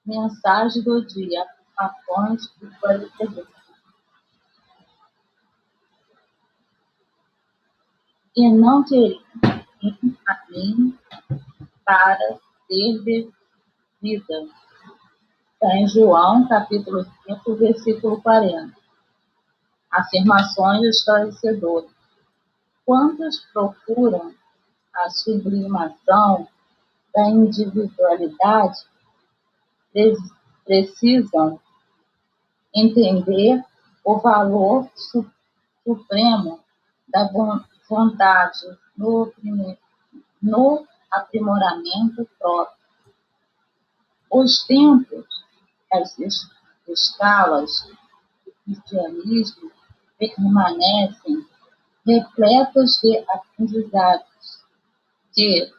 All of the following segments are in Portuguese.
Mensagem do dia: Afirmações e qualificações. E não teria fim a mim para ser vida. Está em João, capítulo 5, versículo 40. Afirmações esclarecedoras. Quantos procuram a sublimação da individualidade precisam entender o valor supremo da vontade no aprimoramento próprio. Os tempos, as escalas do cristianismo permanecem repletas de aprendizados que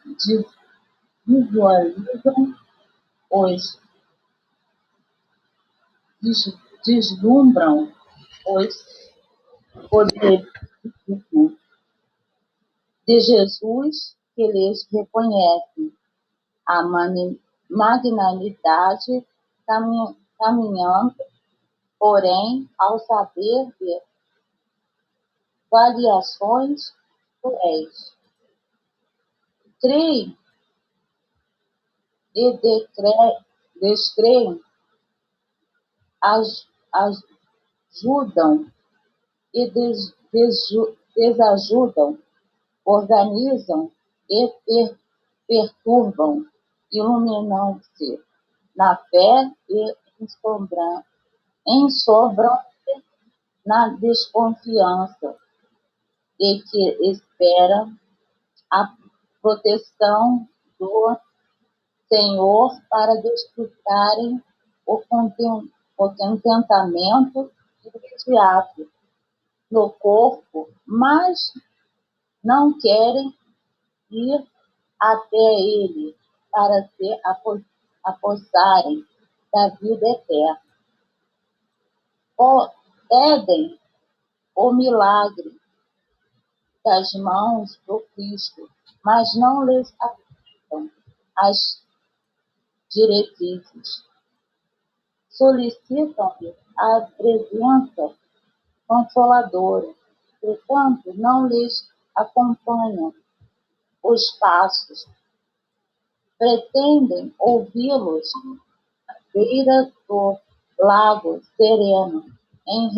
visualizam os deslumbram os poderes de Jesus, que lhes reconhecem a magnanimidade, caminhando, porém, ao saber de variações cruéis. Creem e descreem, ajudam e desajudam, organizam e perturbam, iluminam-se na fé e ensombram-se na desconfiança, e que espera a proteção do Senhor para desfrutarem o contentamento imediato no corpo, mas não querem ir até ele para se apossarem da vida eterna. Pedem o milagre das mãos do Cristo, mas não lhes aplicam as diretrizes. Solicitam-lhe a presença consoladora, portanto, não lhes acompanham os passos. Pretendem ouvi-los à beira do lago sereno, em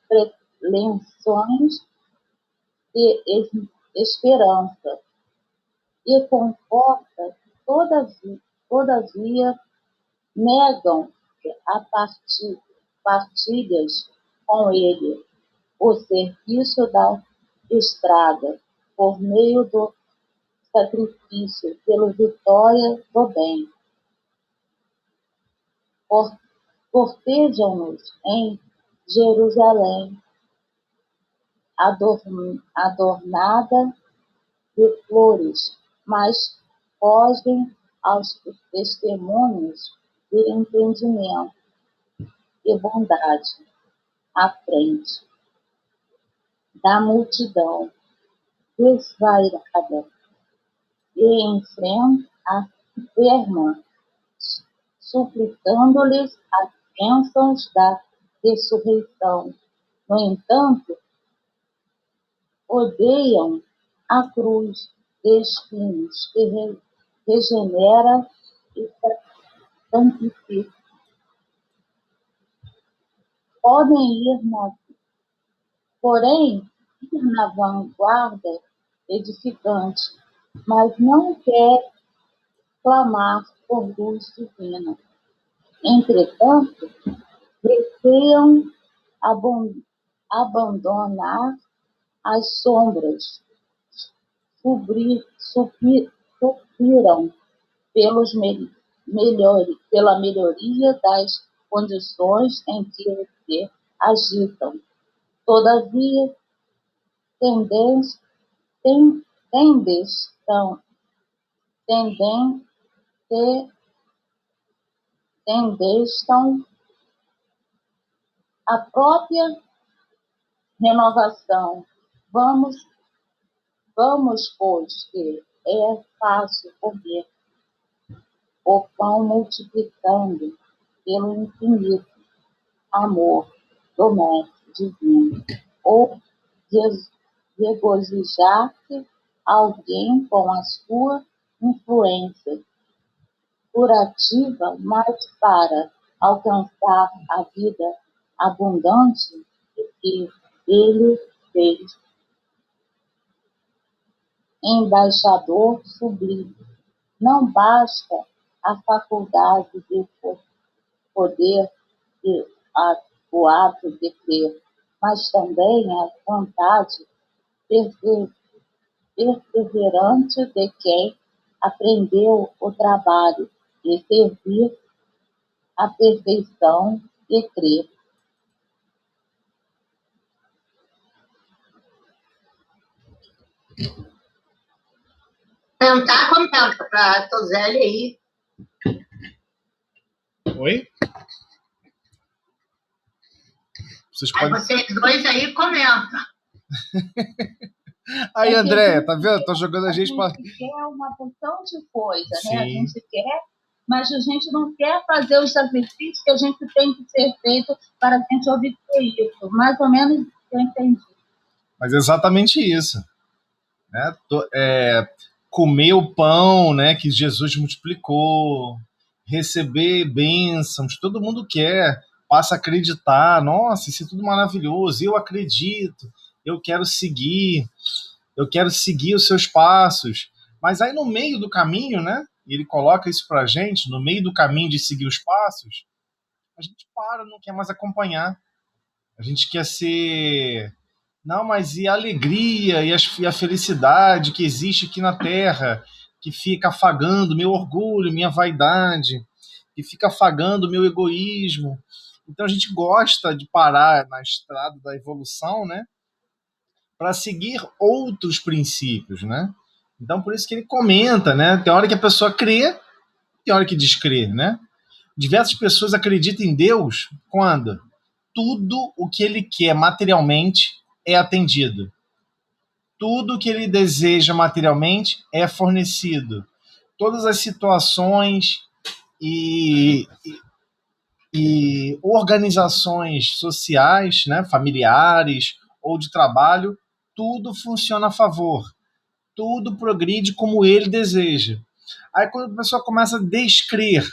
pretensões de esperança, e conforta, todavia, negam a partilhas com ele o serviço da estrada, por meio do sacrifício pela vitória do bem. Cortejam-nos em Jerusalém, adornada de flores, mas fogem aos testemunhos de entendimento e bondade à frente da multidão desvairada e enferma, suplicando-lhes as bênçãos da ressurreição. No entanto, odeiam a cruz de espinhos que regenera e santifica. Podem porém, ir na vanguarda edificante, mas não quer clamar por luz divina. Entretanto, receiam abandonar as sombras, suspiram pela melhoria das condições em que se agitam. Todavia, tendestam a própria renovação. Vamos, pois, que é fácil correr o pão multiplicando pelo infinito amor do Mestre Divino, ou regozijar-se alguém com a sua influência curativa, mas para alcançar a vida abundante que ele fez embaixador sublime. Não basta a faculdade de poder e o ato de crer, mas também a vontade perseverante de quem aprendeu o trabalho de servir a perfeição e crer. Comentar, comenta para Toseli aí. Oi? Aí vocês dois aí comentam. Aí, André, tá vendo? Tá jogando a gente para. A gente quer uma porção de coisa, né? A gente quer, mas a gente não quer fazer os sacrifícios que a gente tem que ser feito para a gente obter isso. Mais ou menos eu entendi. Mas é exatamente isso. Né? Comer o pão, né, que Jesus multiplicou, receber bênçãos, todo mundo quer, passa a acreditar, nossa, isso é tudo maravilhoso, eu acredito, eu quero seguir os seus passos. Mas aí no meio do caminho, né, e ele coloca isso pra gente, no meio do caminho de seguir os passos, a gente não quer mais acompanhar. A gente quer ser... Não, mas e a alegria e a felicidade que existe aqui na Terra, que fica afagando meu orgulho, minha vaidade, que fica afagando meu egoísmo. Então a gente gosta de parar na estrada da evolução, né, para seguir outros princípios, né? Então por isso que ele comenta, né? Tem hora que a pessoa crê, tem hora que descrê, né? Diversas pessoas acreditam em Deus quando tudo o que ele quer materialmente é atendido. Tudo o que ele deseja materialmente é fornecido. Todas as situações e organizações sociais, né, familiares ou de trabalho, tudo funciona a favor. Tudo progride como ele deseja. Aí quando a pessoa começa a descrer,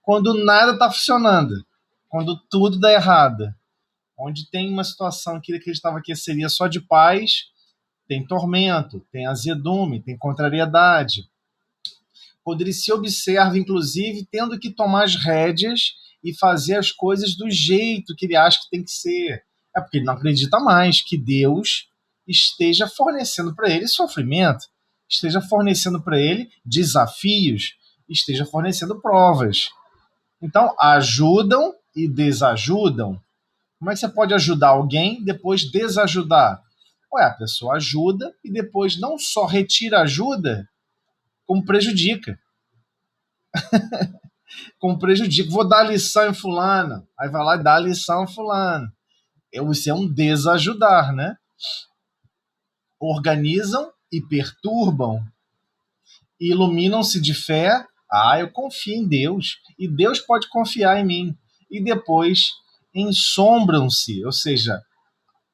quando nada está funcionando, quando tudo dá errado, onde tem uma situação que ele acreditava que seria só de paz, tem tormento, tem azedume, tem contrariedade. Quando ele se observa, inclusive, tendo que tomar as rédeas e fazer as coisas do jeito que ele acha que tem que ser. É porque ele não acredita mais que Deus esteja fornecendo para ele sofrimento, esteja fornecendo para ele desafios, esteja fornecendo provas. Então, ajudam e desajudam. Como é que você pode ajudar alguém e depois desajudar? Ué, a pessoa ajuda e depois não só retira ajuda, como prejudica. Como prejudica. Vou dar lição em fulano. Aí vai lá e dá lição em fulano. Isso é um desajudar, né? Organizam e perturbam. Iluminam-se de fé. Eu confio em Deus. E Deus pode confiar em mim. E depois ensombram-se, ou seja,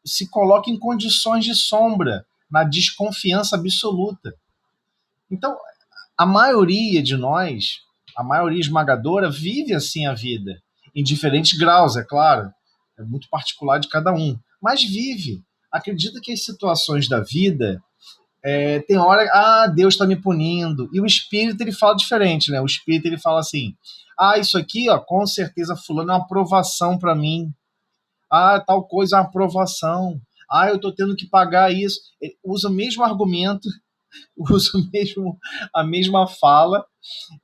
se coloca em condições de sombra, na desconfiança absoluta. Então, a maioria de nós, a maioria esmagadora, vive assim a vida, em diferentes graus, é claro, é muito particular de cada um, mas vive. Acredita que as situações da vida, tem hora, Deus está me punindo, e o espírito ele fala diferente, né? O espírito ele fala assim, isso aqui, ó, com certeza fulano é uma aprovação para mim. Tal coisa é uma aprovação. Eu estou tendo que pagar isso. Ele usa o mesmo argumento, usa a mesma fala,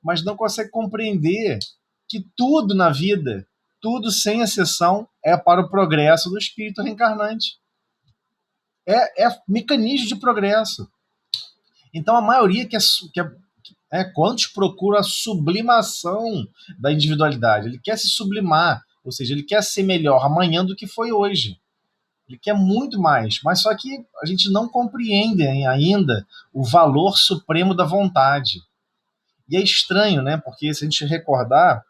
mas não consegue compreender que tudo na vida, tudo sem exceção, é para o progresso do espírito reencarnante. É mecanismo de progresso. Então a maioria quantos procuram a sublimação da individualidade? Ele quer se sublimar, ou seja, ele quer ser melhor amanhã do que foi hoje. Ele quer muito mais, mas só que a gente não compreende ainda o valor supremo da vontade. E é estranho, né? Porque se a gente recordar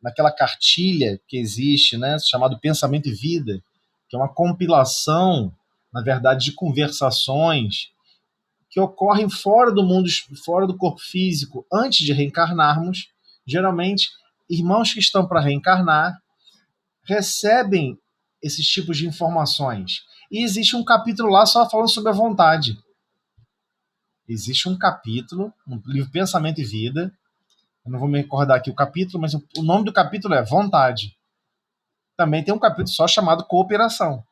naquela cartilha que existe, né, chamado Pensamento e Vida, que é uma compilação, na verdade, de conversações que ocorrem fora do mundo, fora do corpo físico, antes de reencarnarmos. Geralmente, irmãos que estão para reencarnar recebem esses tipos de informações. E existe um capítulo lá só falando sobre a vontade. Existe um capítulo no livro Pensamento e Vida. Eu não vou me recordar aqui o capítulo, mas o nome do capítulo é Vontade. Também tem um capítulo só chamado Cooperação.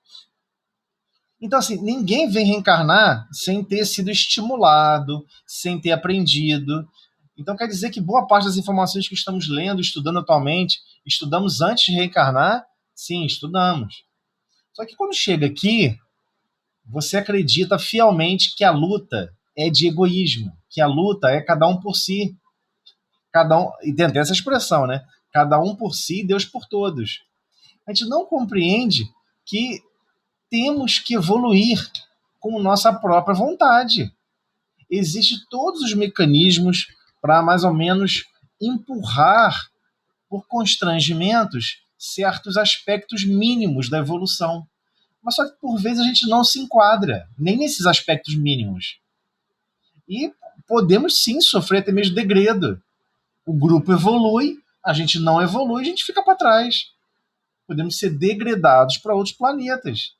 Então, assim, ninguém vem reencarnar sem ter sido estimulado, sem ter aprendido. Então, quer dizer que boa parte das informações que estamos lendo, estudando atualmente, estudamos antes de reencarnar? Sim, estudamos. Só que quando chega aqui, você acredita fielmente que a luta é de egoísmo, que a luta é cada um por si. Cada um, e tem essa expressão, né? Cada um por si, Deus por todos. A gente não compreende que temos que evoluir com nossa própria vontade. Existem todos os mecanismos para mais ou menos empurrar por constrangimentos certos aspectos mínimos da evolução. Mas só que por vezes a gente não se enquadra nem nesses aspectos mínimos. E podemos sim sofrer até mesmo degredo. O grupo evolui, a gente não evolui, a gente fica para trás. Podemos ser degradados para outros planetas.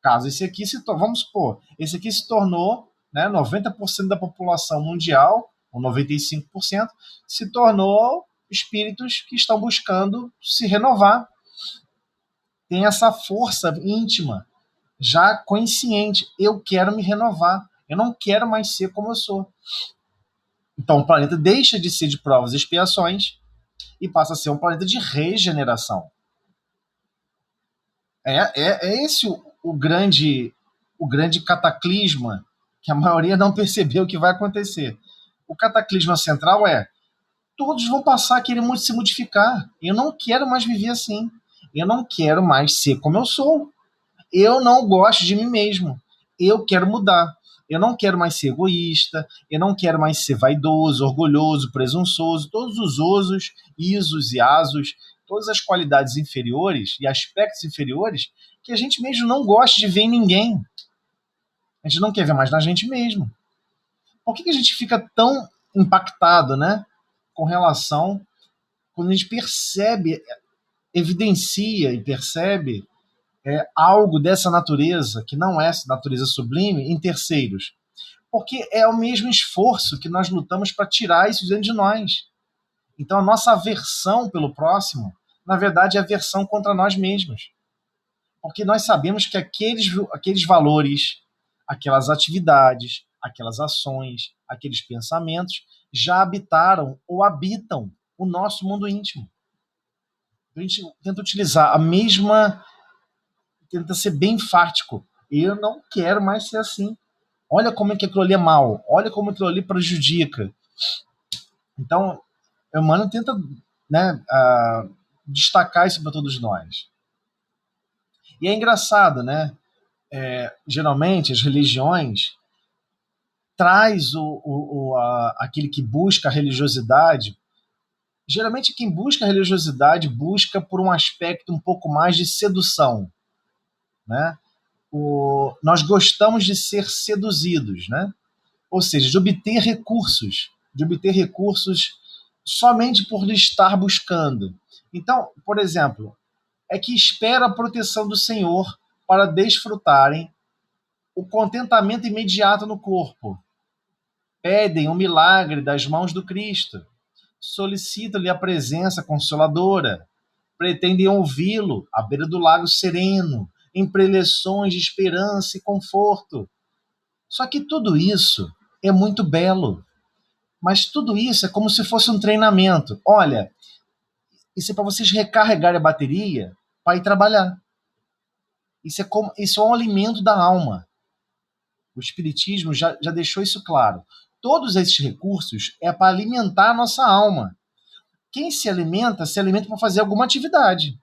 Caso esse aqui vamos supor, esse aqui se tornou, né, 90% da população mundial, ou 95%, se tornou espíritos que estão buscando se renovar. Tem essa força íntima, já consciente. Eu quero me renovar. Eu não quero mais ser como eu sou. Então o planeta deixa de ser de provas e expiações e passa a ser um planeta de regeneração. É esse o grande cataclisma que a maioria não percebeu que vai acontecer. O cataclisma central é: todos vão passar a querer se modificar. Eu não quero mais viver assim. Eu não quero mais ser como eu sou. Eu não gosto de mim mesmo. Eu quero mudar. Eu não quero mais ser egoísta. Eu não quero mais ser vaidoso, orgulhoso, presunçoso. Todos os osos, isos e asos, todas as qualidades inferiores e aspectos inferiores que a gente mesmo não gosta de ver em ninguém. A gente não quer ver mais na gente mesmo. Por que a gente fica tão impactado, né, com relação, quando a gente percebe, evidencia e percebe algo dessa natureza, que não é natureza sublime, em terceiros? Porque é o mesmo esforço que nós lutamos para tirar isso dentro de nós. Então a nossa aversão pelo próximo, na verdade, é aversão contra nós mesmos. Porque nós sabemos que aqueles valores, aquelas atividades, aquelas ações, aqueles pensamentos já habitaram ou habitam o nosso mundo íntimo. A gente tenta utilizar a mesma, tenta ser bem enfático. Eu não quero mais ser assim. Olha como é que aquilo ali é mal. Olha como aquilo ali prejudica. Então, o Emmanuel tenta, né, destacar isso para todos nós. E é engraçado, né? Geralmente, as religiões traz aquele que busca a religiosidade. Geralmente, quem busca a religiosidade busca por um aspecto um pouco mais de sedução, né? Nós gostamos de ser seduzidos, né? Ou seja, de obter recursos somente por estar buscando. Então, por exemplo, é que espera a proteção do Senhor para desfrutarem o contentamento imediato no corpo. Pedem o milagre das mãos do Cristo. Solicitam-lhe a presença consoladora. Pretendem ouvi-lo à beira do lago sereno, em preleções de esperança e conforto. Só que tudo isso é muito belo. Mas tudo isso é como se fosse um treinamento. Olha, isso é para vocês recarregarem a bateria para ir trabalhar. Isso é um alimento da alma. O Espiritismo já deixou isso claro. Todos esses recursos é para alimentar a nossa alma. Quem se alimenta para fazer alguma atividade.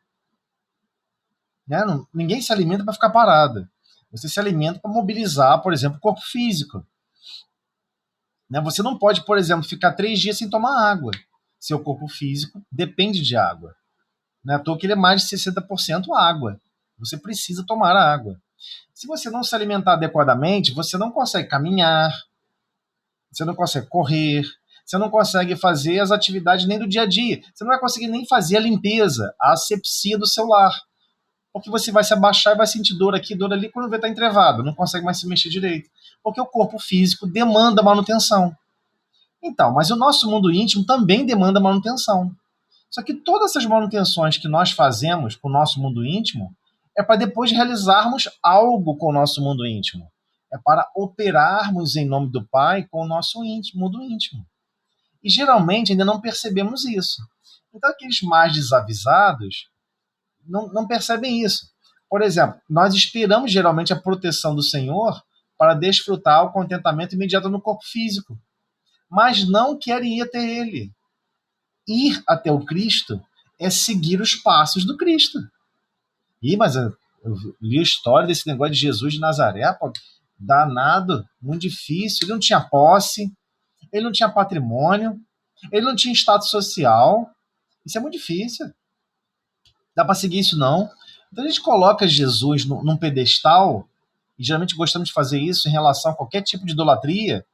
Né? Ninguém se alimenta para ficar parado. Você se alimenta para mobilizar, por exemplo, o corpo físico. Né? Você não pode, por exemplo, ficar 3 dias sem tomar água. Seu corpo físico depende de água. Não é à toa que ele é mais de 60% água. Você precisa tomar a água. Se você não se alimentar adequadamente, você não consegue caminhar, você não consegue correr, você não consegue fazer as atividades nem do dia a dia. Você não vai conseguir nem fazer a limpeza, a asepsia do seu lar. Porque você vai se abaixar e vai sentir dor aqui, dor ali, quando vê está entrevado, não consegue mais se mexer direito. Porque o corpo físico demanda manutenção. Então, mas o nosso mundo íntimo também demanda manutenção. Só que todas essas manutenções que nós fazemos com o nosso mundo íntimo é para depois realizarmos algo com o nosso mundo íntimo. É para operarmos em nome do Pai com o nosso mundo íntimo. E geralmente ainda não percebemos isso. Então aqueles mais desavisados não percebem isso. Por exemplo, nós esperamos geralmente a proteção do Senhor para desfrutar o contentamento imediato no corpo físico, mas não querem ir até Ele. Ir até o Cristo é seguir os passos do Cristo. Mas eu li a história desse negócio de Jesus de Nazaré, pô, danado, muito difícil. Ele não tinha posse, ele não tinha patrimônio, ele não tinha status social. Isso é muito difícil. Dá para seguir isso, não. Então a gente coloca Jesus num pedestal, e geralmente gostamos de fazer isso em relação a qualquer tipo de idolatria,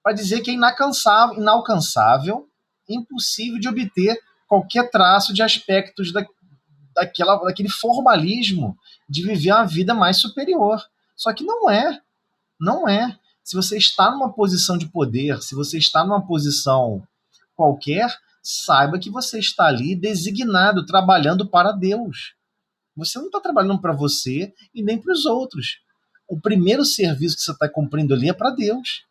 para dizer que é inalcançável, impossível de obter qualquer traço de aspectos daquele formalismo de viver uma vida mais superior. Só que não é. Não é. Se você está numa posição de poder, se você está numa posição qualquer, saiba que você está ali designado, trabalhando para Deus. Você não está trabalhando para você e nem para os outros. O primeiro serviço que você está cumprindo ali é para Deus.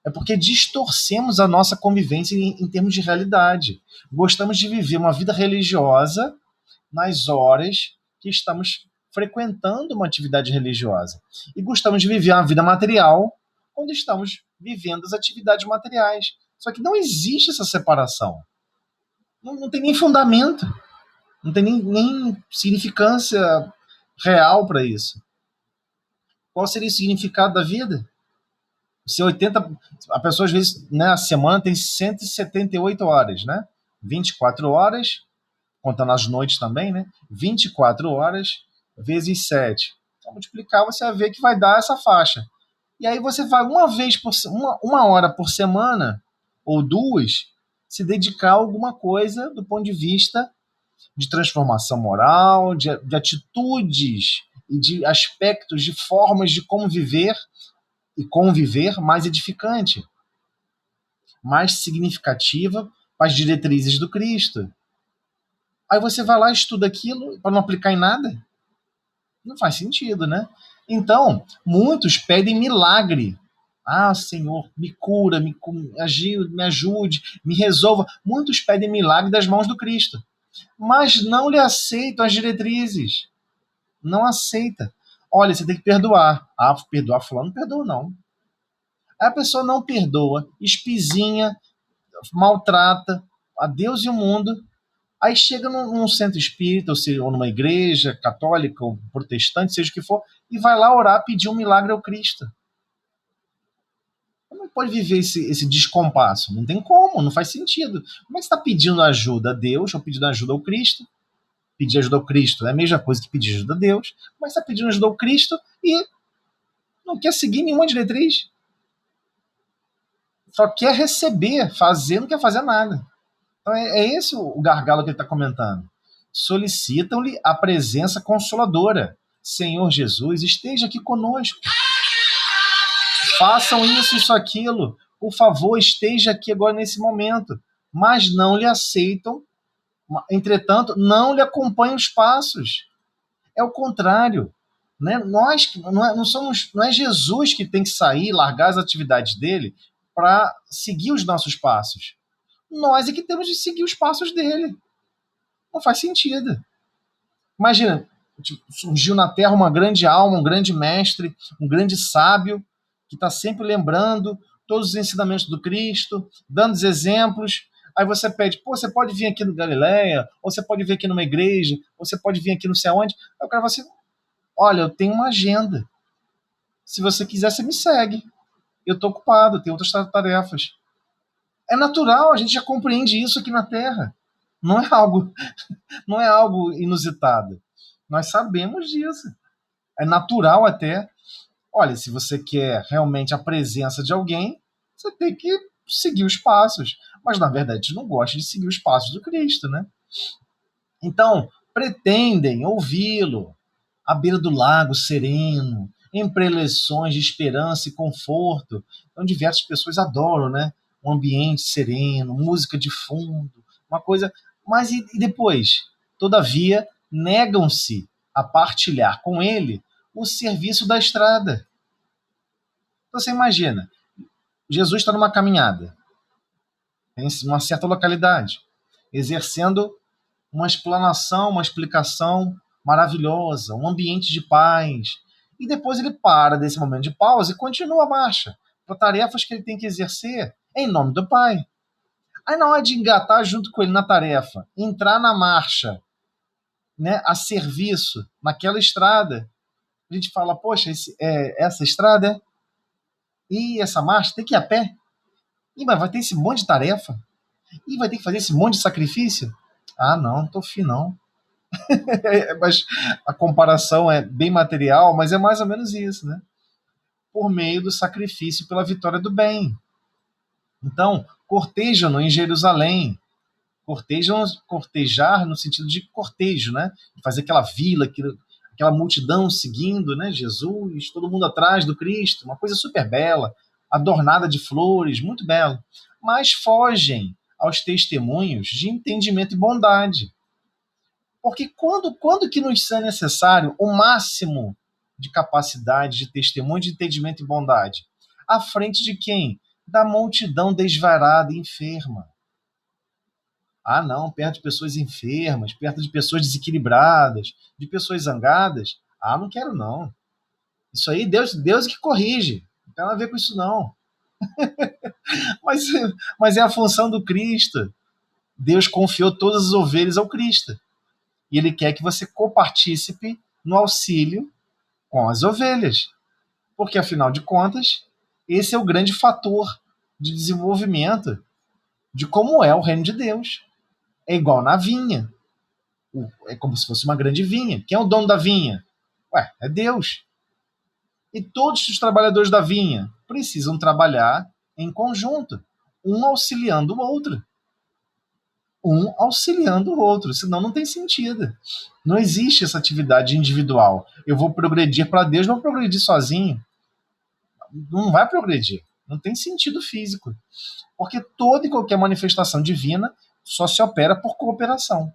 É porque distorcemos a nossa convivência em termos de realidade. Gostamos de viver uma vida religiosa nas horas que estamos frequentando uma atividade religiosa. E gostamos de viver uma vida material quando estamos vivendo as atividades materiais. Só que não existe essa separação. Não tem nem fundamento. Não tem nem significância real para isso. Qual seria o significado da vida? Se 80, a pessoa às vezes, né, a semana tem 178 horas, né? 24 horas, contando as noites também, né? 24 horas vezes 7. Então, multiplicar, você vai ver que vai dar essa faixa. E aí você vai uma hora por semana, ou 2, se dedicar a alguma coisa do ponto de vista de transformação moral, de atitudes e de aspectos, de formas de como viver e conviver mais edificante, mais significativa para as diretrizes do Cristo. Aí você vai lá e estuda aquilo para não aplicar em nada? Não faz sentido, né? Então, muitos pedem milagre. Ah, Senhor, me cura, me ajude, me resolva. Muitos pedem milagre das mãos do Cristo, mas não lhe aceitam as diretrizes. Não aceita. Olha, você tem que perdoar. Ah, perdoar fulano? Não perdoa, não. Aí a pessoa não perdoa, espizinha, maltrata a Deus e o mundo. Aí chega num centro espírita, ou numa igreja católica, ou protestante, seja o que for, e vai lá orar, pedir um milagre ao Cristo. Como pode viver esse descompasso? Não tem como, não faz sentido. Como é que você está pedindo ajuda a Deus, ou pedindo ajuda ao Cristo? Pedir ajuda ao Cristo é a mesma coisa que pedir ajuda a Deus. Como é que você está pedindo ajuda ao Cristo e não quer seguir nenhuma diretriz? Só quer receber, fazer, não quer fazer nada. Então é esse o gargalo que ele está comentando. Solicitam-lhe a presença consoladora. Senhor Jesus, esteja aqui conosco. Façam isso, aquilo. Por favor, esteja aqui agora nesse momento. Mas não lhe aceitam. Entretanto, não lhe acompanham os passos. É o contrário. Né? Não é Jesus que tem que sair, largar as atividades dele para seguir os nossos passos. Nós é que temos de seguir os passos dele. Não faz sentido. Imagina, surgiu na Terra uma grande alma, um grande mestre, um grande sábio, que está sempre lembrando todos os ensinamentos do Cristo, dando os exemplos. Aí você pede, você pode vir aqui no Galileia, ou você pode vir aqui numa igreja, ou você pode vir aqui não sei aonde. Aí o cara fala assim, olha, eu tenho uma agenda. Se você quiser, você me segue. eu estou ocupado, tenho outras tarefas. É natural, a gente já compreende isso aqui na Terra. Não é algo inusitado. Nós sabemos disso. É natural até. Olha, se você quer realmente a presença de alguém, você tem que seguir os passos. Mas, na verdade, a gente não gosta de seguir os passos do Cristo, né? Então, pretendem ouvi-lo à beira do lago sereno, em preleções de esperança e conforto. Então, diversas pessoas adoram, né? Um ambiente sereno, música de fundo, uma coisa... Mas e depois? Todavia, negam-se a partilhar com ele o serviço da estrada. Então, você imagina, Jesus está numa caminhada, em uma certa localidade, exercendo uma explanação, uma explicação maravilhosa, um ambiente de paz. E depois ele para desse momento de pausa e continua a marcha para tarefas que ele tem que exercer em nome do Pai. Aí na hora de engatar junto com ele na tarefa, entrar na marcha, né, a serviço, naquela estrada, a gente fala, poxa, essa estrada é... E essa marcha tem que ir a pé? E mas vai ter esse monte de tarefa? E vai ter que fazer esse monte de sacrifício? Ah, não tô afim não. Mas a comparação é bem material, mas é mais ou menos isso, né? Por meio do sacrifício pela vitória do bem. Então, cortejam-no em Jerusalém. Cortejar no sentido de cortejo, né? Fazer aquela vila, aquela multidão seguindo, né? Jesus, todo mundo atrás do Cristo, uma coisa super bela, adornada de flores, muito bela. Mas fogem aos testemunhos de entendimento e bondade. Porque quando que nos é necessário o máximo de capacidade, de testemunho, de entendimento e bondade? À frente de quem? Da multidão desvarada e enferma. Ah, não, perto de pessoas enfermas, perto de pessoas desequilibradas, de pessoas zangadas. Ah, não quero não. Isso aí, Deus que corrige. Não tem nada a ver com isso não. mas é a função do Cristo. Deus confiou todas as ovelhas ao Cristo. E ele quer que você copartícipe no auxílio com as ovelhas. Porque, afinal de contas, esse é o grande fator de desenvolvimento de como é o reino de Deus. É igual na vinha. É como se fosse uma grande vinha. Quem é o dono da vinha? Ué, é Deus. E todos os trabalhadores da vinha precisam trabalhar em conjunto, um auxiliando o outro. Um auxiliando o outro, senão não tem sentido. Não existe essa atividade individual. Eu vou progredir para Deus, não vou progredir sozinho. Não vai progredir. Não tem sentido físico. Porque toda e qualquer manifestação divina só se opera por cooperação.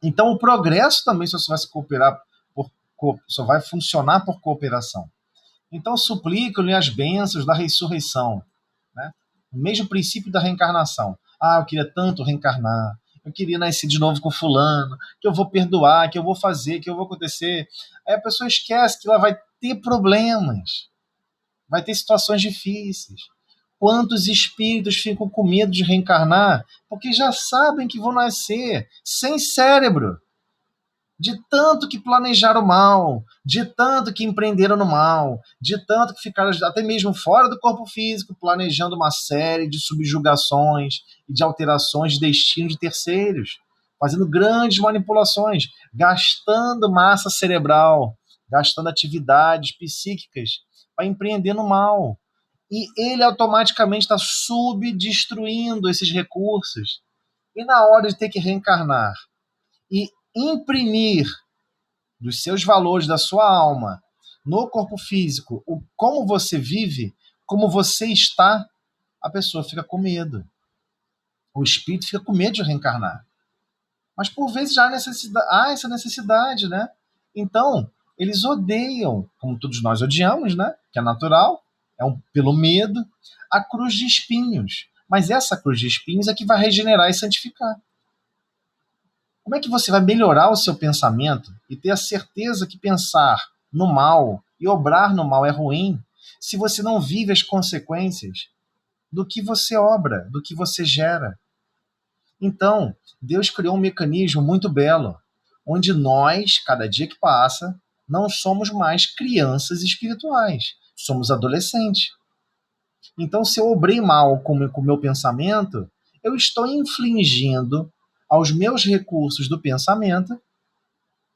Então o progresso também só vai se cooperar só vai funcionar por cooperação. Então suplicam-lhe as bênçãos da ressurreição, né? O mesmo princípio da reencarnação. Ah, eu queria tanto reencarnar, eu queria nascer de novo com fulano, que eu vou perdoar, que eu vou fazer, que eu vou acontecer. Aí a pessoa esquece que ela vai ter problemas, vai ter situações difíceis. Quantos espíritos ficam com medo de reencarnar porque já sabem que vão nascer sem cérebro, de tanto que planejaram mal, de tanto que empreenderam no mal, de tanto que ficaram até mesmo fora do corpo físico, planejando uma série de subjugações e de alterações de destino de terceiros, fazendo grandes manipulações, gastando massa cerebral, gastando atividades psíquicas para empreender no mal. E ele automaticamente está subdestruindo esses recursos. E na hora de ter que reencarnar e imprimir dos seus valores, da sua alma, no corpo físico, como você vive, como você está, a pessoa fica com medo. O espírito fica com medo de reencarnar. Mas por vezes já há essa necessidade, né? Então, eles odeiam, como todos nós odiamos, né? Que é natural, pelo medo, a cruz de espinhos. Mas essa cruz de espinhos é que vai regenerar e santificar. Como é que você vai melhorar o seu pensamento e ter a certeza que pensar no mal e obrar no mal é ruim se você não vive as consequências do que você obra, do que você gera? Então, Deus criou um mecanismo muito belo, onde nós, cada dia que passa, não somos mais crianças espirituais, somos adolescentes. Então, se eu obrei mal com o meu pensamento, eu estou infligindo aos meus recursos do pensamento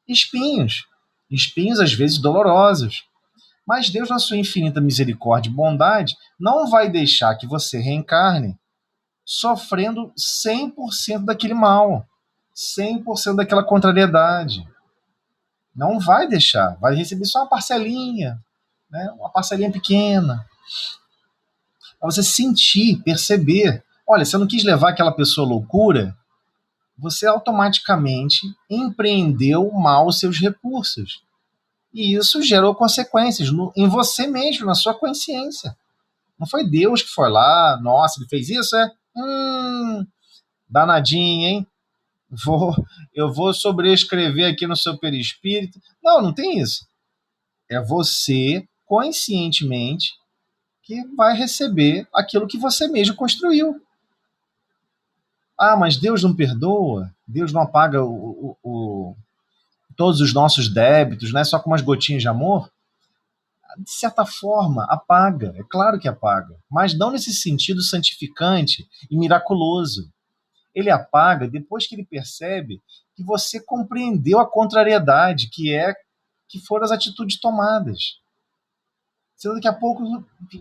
espinhos. Espinhos, às vezes, dolorosos. Mas Deus, na sua infinita misericórdia e bondade, não vai deixar que você reencarne sofrendo 100% daquele mal, 100% daquela contrariedade. Não vai deixar. Vai receber só uma parcelinha, né? Uma parcelinha pequena. Para você sentir, perceber. Olha, você não quis levar aquela pessoa à loucura, você automaticamente empreendeu mal os seus recursos. E isso gerou consequências em você mesmo, na sua consciência. Não foi Deus que foi lá, nossa, ele fez isso, é? Danadinho, hein? Eu vou sobrescrever aqui no seu perispírito. Não, não tem isso. É você, conscientemente, que vai receber aquilo que você mesmo construiu. Ah, mas Deus não perdoa? Deus não apaga todos os nossos débitos, né? Só com umas gotinhas de amor? De certa forma, apaga. É claro que apaga. Mas não nesse sentido santificante e miraculoso. Ele apaga depois que ele percebe que você compreendeu a contrariedade que foram as atitudes tomadas. Você daqui a pouco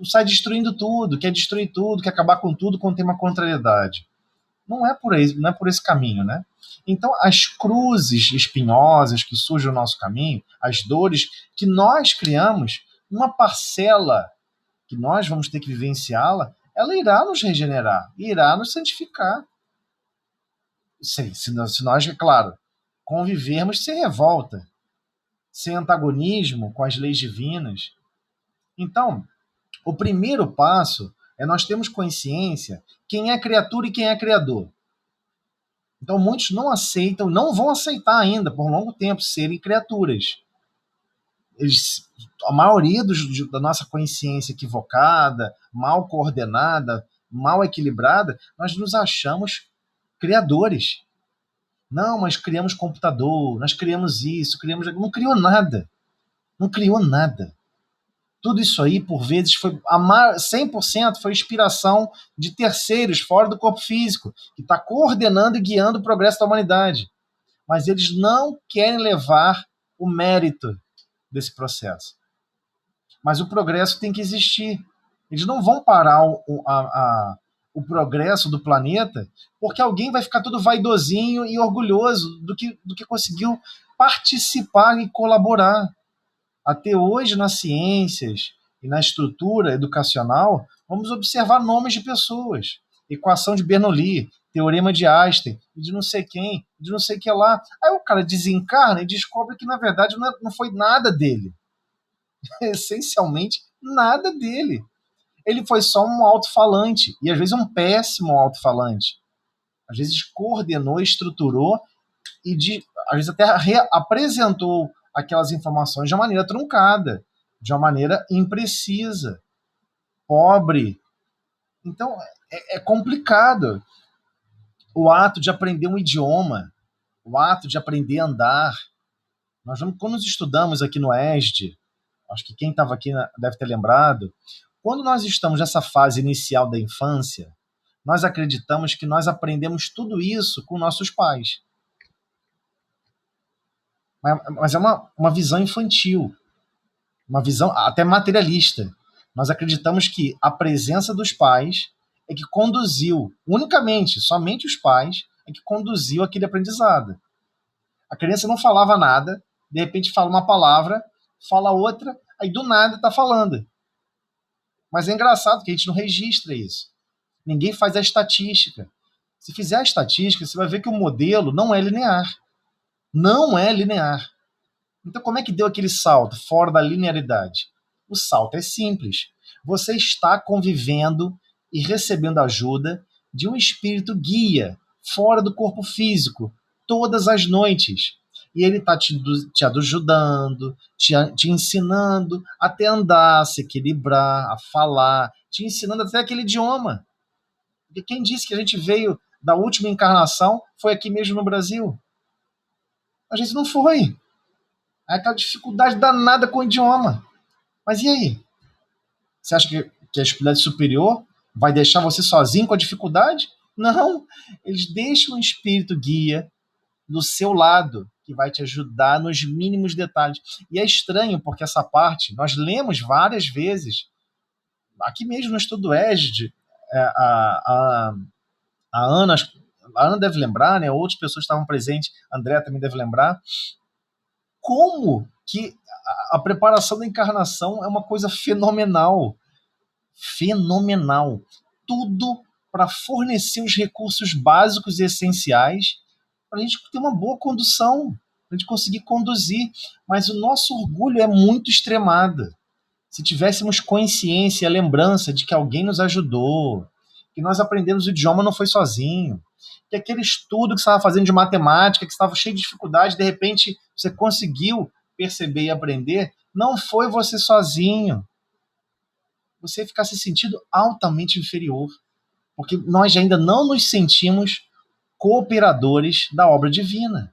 sai destruindo tudo, quer destruir tudo, quer acabar com tudo quando tem uma contrariedade. Não é por aí, não é por esse caminho, né? Então, as cruzes espinhosas que surgem no nosso caminho, as dores que nós criamos, uma parcela que nós vamos ter que vivenciá-la, ela irá nos regenerar, irá nos santificar. Se nós, é claro, convivermos sem revolta, sem antagonismo com as leis divinas. Então, o primeiro passo é nós termos consciência quem é criatura e quem é criador. Então, muitos não aceitam, não vão aceitar ainda, por um longo tempo, serem criaturas. A maioria da nossa consciência equivocada, mal coordenada, mal equilibrada, nós nos achamos criadores. Não, mas criamos computador, nós criamos isso, não criou nada. Não criou nada. Tudo isso aí, por vezes, 100% foi inspiração de terceiros fora do corpo físico, que está coordenando e guiando o progresso da humanidade. Mas eles não querem levar o mérito desse processo. Mas o progresso tem que existir. Eles não vão parar o progresso do planeta porque alguém vai ficar todo vaidosinho e orgulhoso do que conseguiu participar e colaborar. Até hoje, nas ciências e na estrutura educacional, vamos observar nomes de pessoas. Equação de Bernoulli, teorema de Einstein, de não sei quem, de não sei o que lá. Aí o cara desencarna e descobre que, na verdade, não foi nada dele. Essencialmente, nada dele. Ele foi só um alto-falante, e às vezes um péssimo alto-falante. Às vezes coordenou, estruturou e às vezes até apresentou aquelas informações de uma maneira truncada, de uma maneira imprecisa, pobre. Então, é complicado. O ato de aprender um idioma, o ato de aprender a andar. Quando nós estudamos aqui no ESD, acho que quem estava aqui deve ter lembrado, quando nós estamos nessa fase inicial da infância, nós acreditamos que nós aprendemos tudo isso com nossos pais. Mas é uma visão infantil, uma visão até materialista. Nós acreditamos que a presença dos pais é que conduziu, unicamente, somente os pais, é que conduziu aquele aprendizado. A criança não falava nada, de repente fala uma palavra, fala outra, aí do nada está falando. Mas é engraçado que a gente não registra isso. Ninguém faz a estatística. Se fizer a estatística, você vai ver que o modelo não é linear. Não é linear. Então, como é que deu aquele salto fora da linearidade? O salto é simples. Você está convivendo e recebendo ajuda de um espírito guia fora do corpo físico todas as noites. E ele está te ajudando, te ensinando até andar, a se equilibrar, a falar, te ensinando até aquele idioma. Porque quem disse que a gente veio da última encarnação foi aqui mesmo no Brasil? A gente não foi. É aquela dificuldade danada com o idioma. Mas e aí? Você acha que a espiritualidade superior vai deixar você sozinho com a dificuldade? Não, eles deixam o espírito guia do seu lado, que vai te ajudar nos mínimos detalhes. E é estranho, porque essa parte, nós lemos várias vezes, aqui mesmo no estudo ESD, a Ana deve lembrar, né? Outras pessoas estavam presentes, André também deve lembrar, como que a preparação da encarnação é uma coisa fenomenal. Fenomenal. Tudo para fornecer os recursos básicos e essenciais para a gente ter uma boa condução, para a gente conseguir conduzir. Mas o nosso orgulho é muito extremado. Se tivéssemos consciência, a lembrança de que alguém nos ajudou, que nós aprendemos o idioma não foi sozinho, que aquele estudo que você estava fazendo de matemática, que estava cheio de dificuldade, de repente você conseguiu perceber e aprender, não foi você sozinho. Você ficar se sentindo altamente inferior, porque nós ainda não nos sentimos cooperadores da obra divina.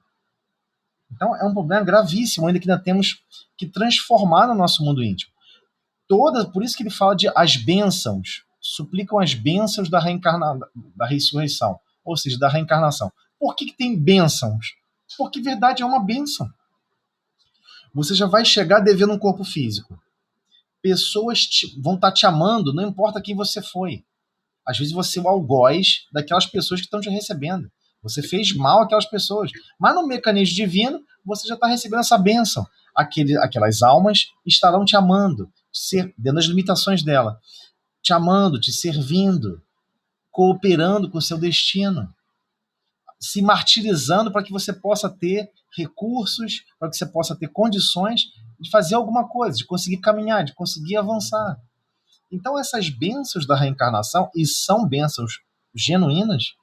Então é um problema gravíssimo, ainda que ainda temos que transformar no nosso mundo íntimo. Por isso que ele fala de as bênçãos, suplicam as bênçãos da ressurreição, ou seja, da reencarnação. Por que tem bênçãos? Porque verdade é uma bênção. Você já vai chegar devendo um corpo físico. Pessoas vão estar te amando, não importa quem você foi. Às vezes você é o algoz daquelas pessoas que estão te recebendo. Você fez mal àquelas pessoas. Mas no mecanismo divino, você já está recebendo essa bênção. Aquelas almas estarão te amando, dentro das limitações dela. Te amando, te servindo, cooperando com o seu destino. Se martirizando para que você possa ter recursos, para que você possa ter condições de fazer alguma coisa, de conseguir caminhar, de conseguir avançar. Então essas bênçãos da reencarnação, e são bênçãos genuínas,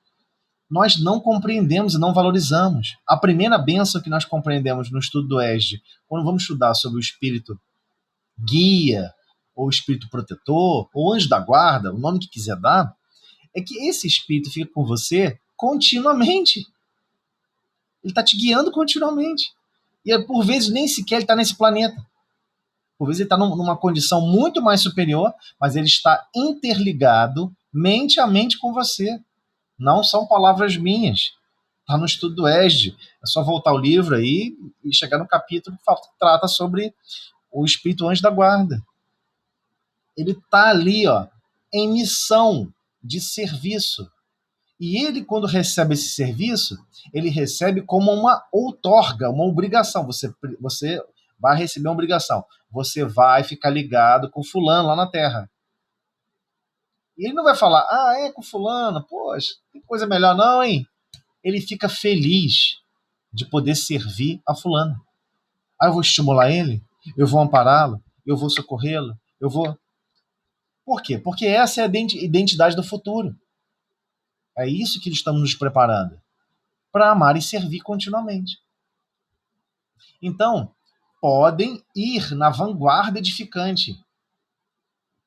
nós não compreendemos e não valorizamos. A primeira bênção que nós compreendemos no estudo do ESD, quando vamos estudar sobre o espírito guia, ou espírito protetor, ou anjo da guarda, o nome que quiser dar, é que esse espírito fica com você continuamente. Ele está te guiando continuamente. E por vezes nem sequer ele está nesse planeta. Por vezes ele está numa condição muito mais superior, mas ele está interligado mente a mente com você. Não são palavras minhas. Está no estudo do ESD. É só voltar o livro aí e chegar no capítulo que trata sobre o espírito anjo da guarda. Ele está ali, em missão de serviço. E ele, quando recebe esse serviço, ele recebe como uma outorga, uma obrigação. Você vai receber uma obrigação. Você vai ficar ligado com fulano lá na Terra. E ele não vai falar, é com fulano, poxa, tem coisa melhor não, hein? Ele fica feliz de poder servir a fulano. Eu vou estimular ele, eu vou ampará-lo, eu vou socorrê-lo, eu vou... Por quê? Porque essa é a identidade do futuro. É isso que estamos nos preparando. Para amar e servir continuamente. Então, podem ir na vanguarda edificante.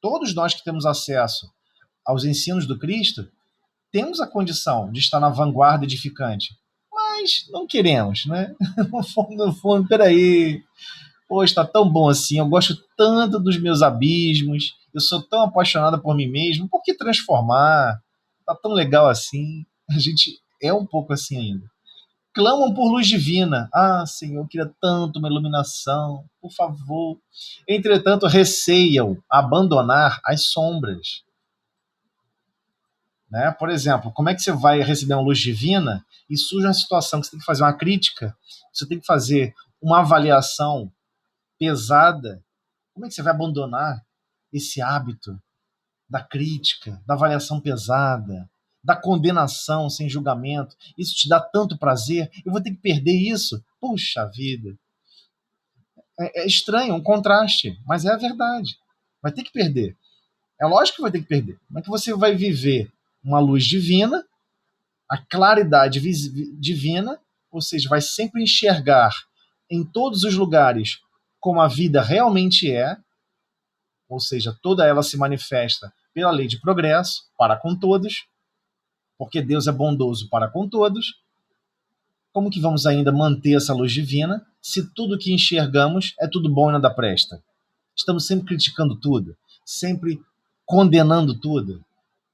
Todos nós que temos acesso aos ensinos do Cristo, temos a condição de estar na vanguarda edificante. Mas não queremos, né? No fundo, peraí. Pô, está tão bom assim, eu gosto tanto dos meus abismos, eu sou tão apaixonada por mim mesmo, por que transformar? Tá tão legal assim. A gente é um pouco assim ainda. Clamam por luz divina. Senhor, eu queria tanto uma iluminação, por favor. Entretanto, receiam abandonar as sombras. Né? Por exemplo, como é que você vai receber uma luz divina e surge uma situação que você tem que fazer uma crítica, você tem que fazer uma avaliação pesada? Como é que você vai abandonar esse hábito da crítica, da avaliação pesada, da condenação sem julgamento? Isso te dá tanto prazer, eu vou ter que perder isso? Puxa vida! É estranho, um contraste, mas é a verdade. Vai ter que perder. É lógico que vai ter que perder. Como é que você vai viver uma luz divina, a claridade divina, ou seja, vai sempre enxergar em todos os lugares como a vida realmente é, ou seja, toda ela se manifesta pela lei de progresso, para com todos, porque Deus é bondoso para com todos. Como que vamos ainda manter essa luz divina se tudo que enxergamos é tudo bom e nada presta? Estamos sempre criticando tudo, sempre condenando tudo.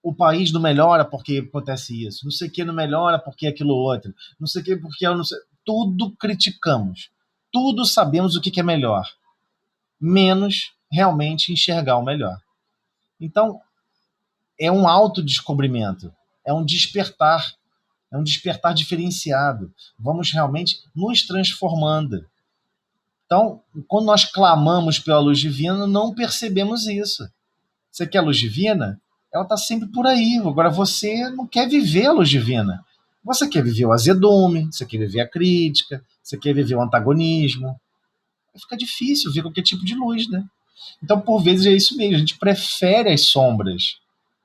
O país não melhora porque acontece isso. Não sei o que não melhora porque aquilo outro. Não sei o que porque eu não sei. Tudo criticamos. Tudo sabemos o que é melhor. Menos realmente enxergar o melhor. Então, é um autodescobrimento. É um despertar. É um despertar diferenciado. Vamos realmente nos transformando. Então, quando nós clamamos pela luz divina, não percebemos isso. Você quer a luz divina? Ela está sempre por aí. Agora, você não quer viver a luz divina. Você quer viver o azedume, você quer viver a crítica, você quer viver o antagonismo. Fica difícil ver qualquer tipo de luz, né? Então, por vezes, é isso mesmo. A gente prefere as sombras.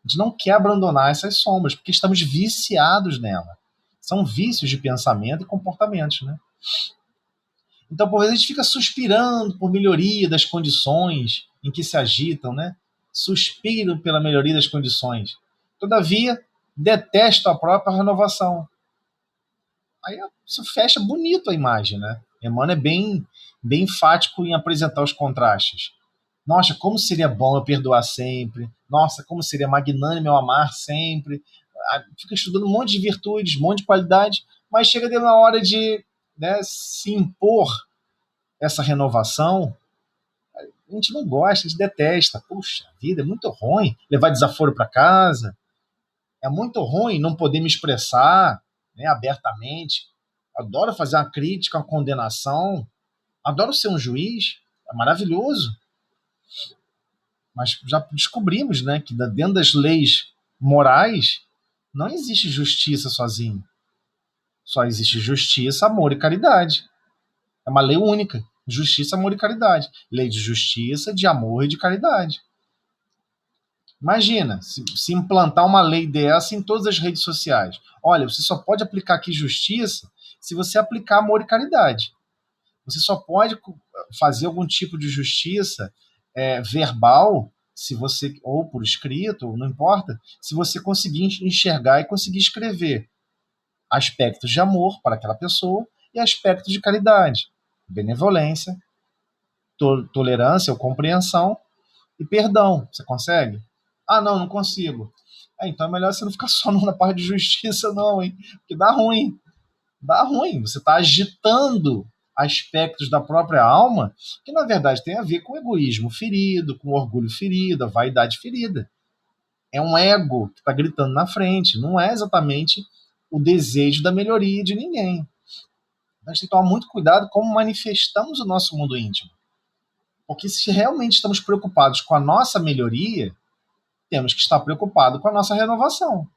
A gente não quer abandonar essas sombras, porque estamos viciados nela. São vícios de pensamento e comportamentos, né? Então, por vezes, a gente fica suspirando por melhoria das condições em que se agitam, né? Suspiram pela melhoria das condições. Todavia, detesto a própria renovação. Aí isso fecha bonito a imagem, né? Emmanuel é bem enfático em apresentar os contrastes. Nossa, como seria bom eu perdoar sempre. Nossa, como seria magnânimo eu amar sempre. Fica estudando um monte de virtudes, um monte de qualidade, mas chega na hora de, né, se impor essa renovação. A gente não gosta, a gente detesta. Puxa, a vida é muito ruim levar desaforo para casa. É muito ruim não poder me expressar, né, abertamente. Adoro fazer uma crítica, uma condenação. Adoro ser um juiz. É maravilhoso. Mas já descobrimos, né, que dentro das leis morais não existe justiça sozinho. Só existe justiça, amor e caridade. É uma lei única. Justiça, amor e caridade. Lei de justiça, de amor e de caridade. Imagina, se implantar uma lei dessa em todas as redes sociais. Olha, você só pode aplicar aqui justiça se você aplicar amor e caridade. Você só pode fazer algum tipo de justiça verbal, se você, ou por escrito, não importa, se você conseguir enxergar e conseguir escrever aspectos de amor para aquela pessoa e aspectos de caridade, benevolência, tolerância ou compreensão e perdão. Você consegue? Ah, não consigo. Então é melhor você não ficar só na parte de justiça, não, hein? Porque dá ruim. Dá ruim. Você está agitando aspectos da própria alma que, na verdade, tem a ver com o egoísmo ferido, com o orgulho ferido, a vaidade ferida. É um ego que está gritando na frente. Não é exatamente o desejo da melhoria de ninguém. Nós temos que tomar muito cuidado como manifestamos o nosso mundo íntimo. Porque se realmente estamos preocupados com a nossa melhoria, temos que estar preocupados com a nossa renovação.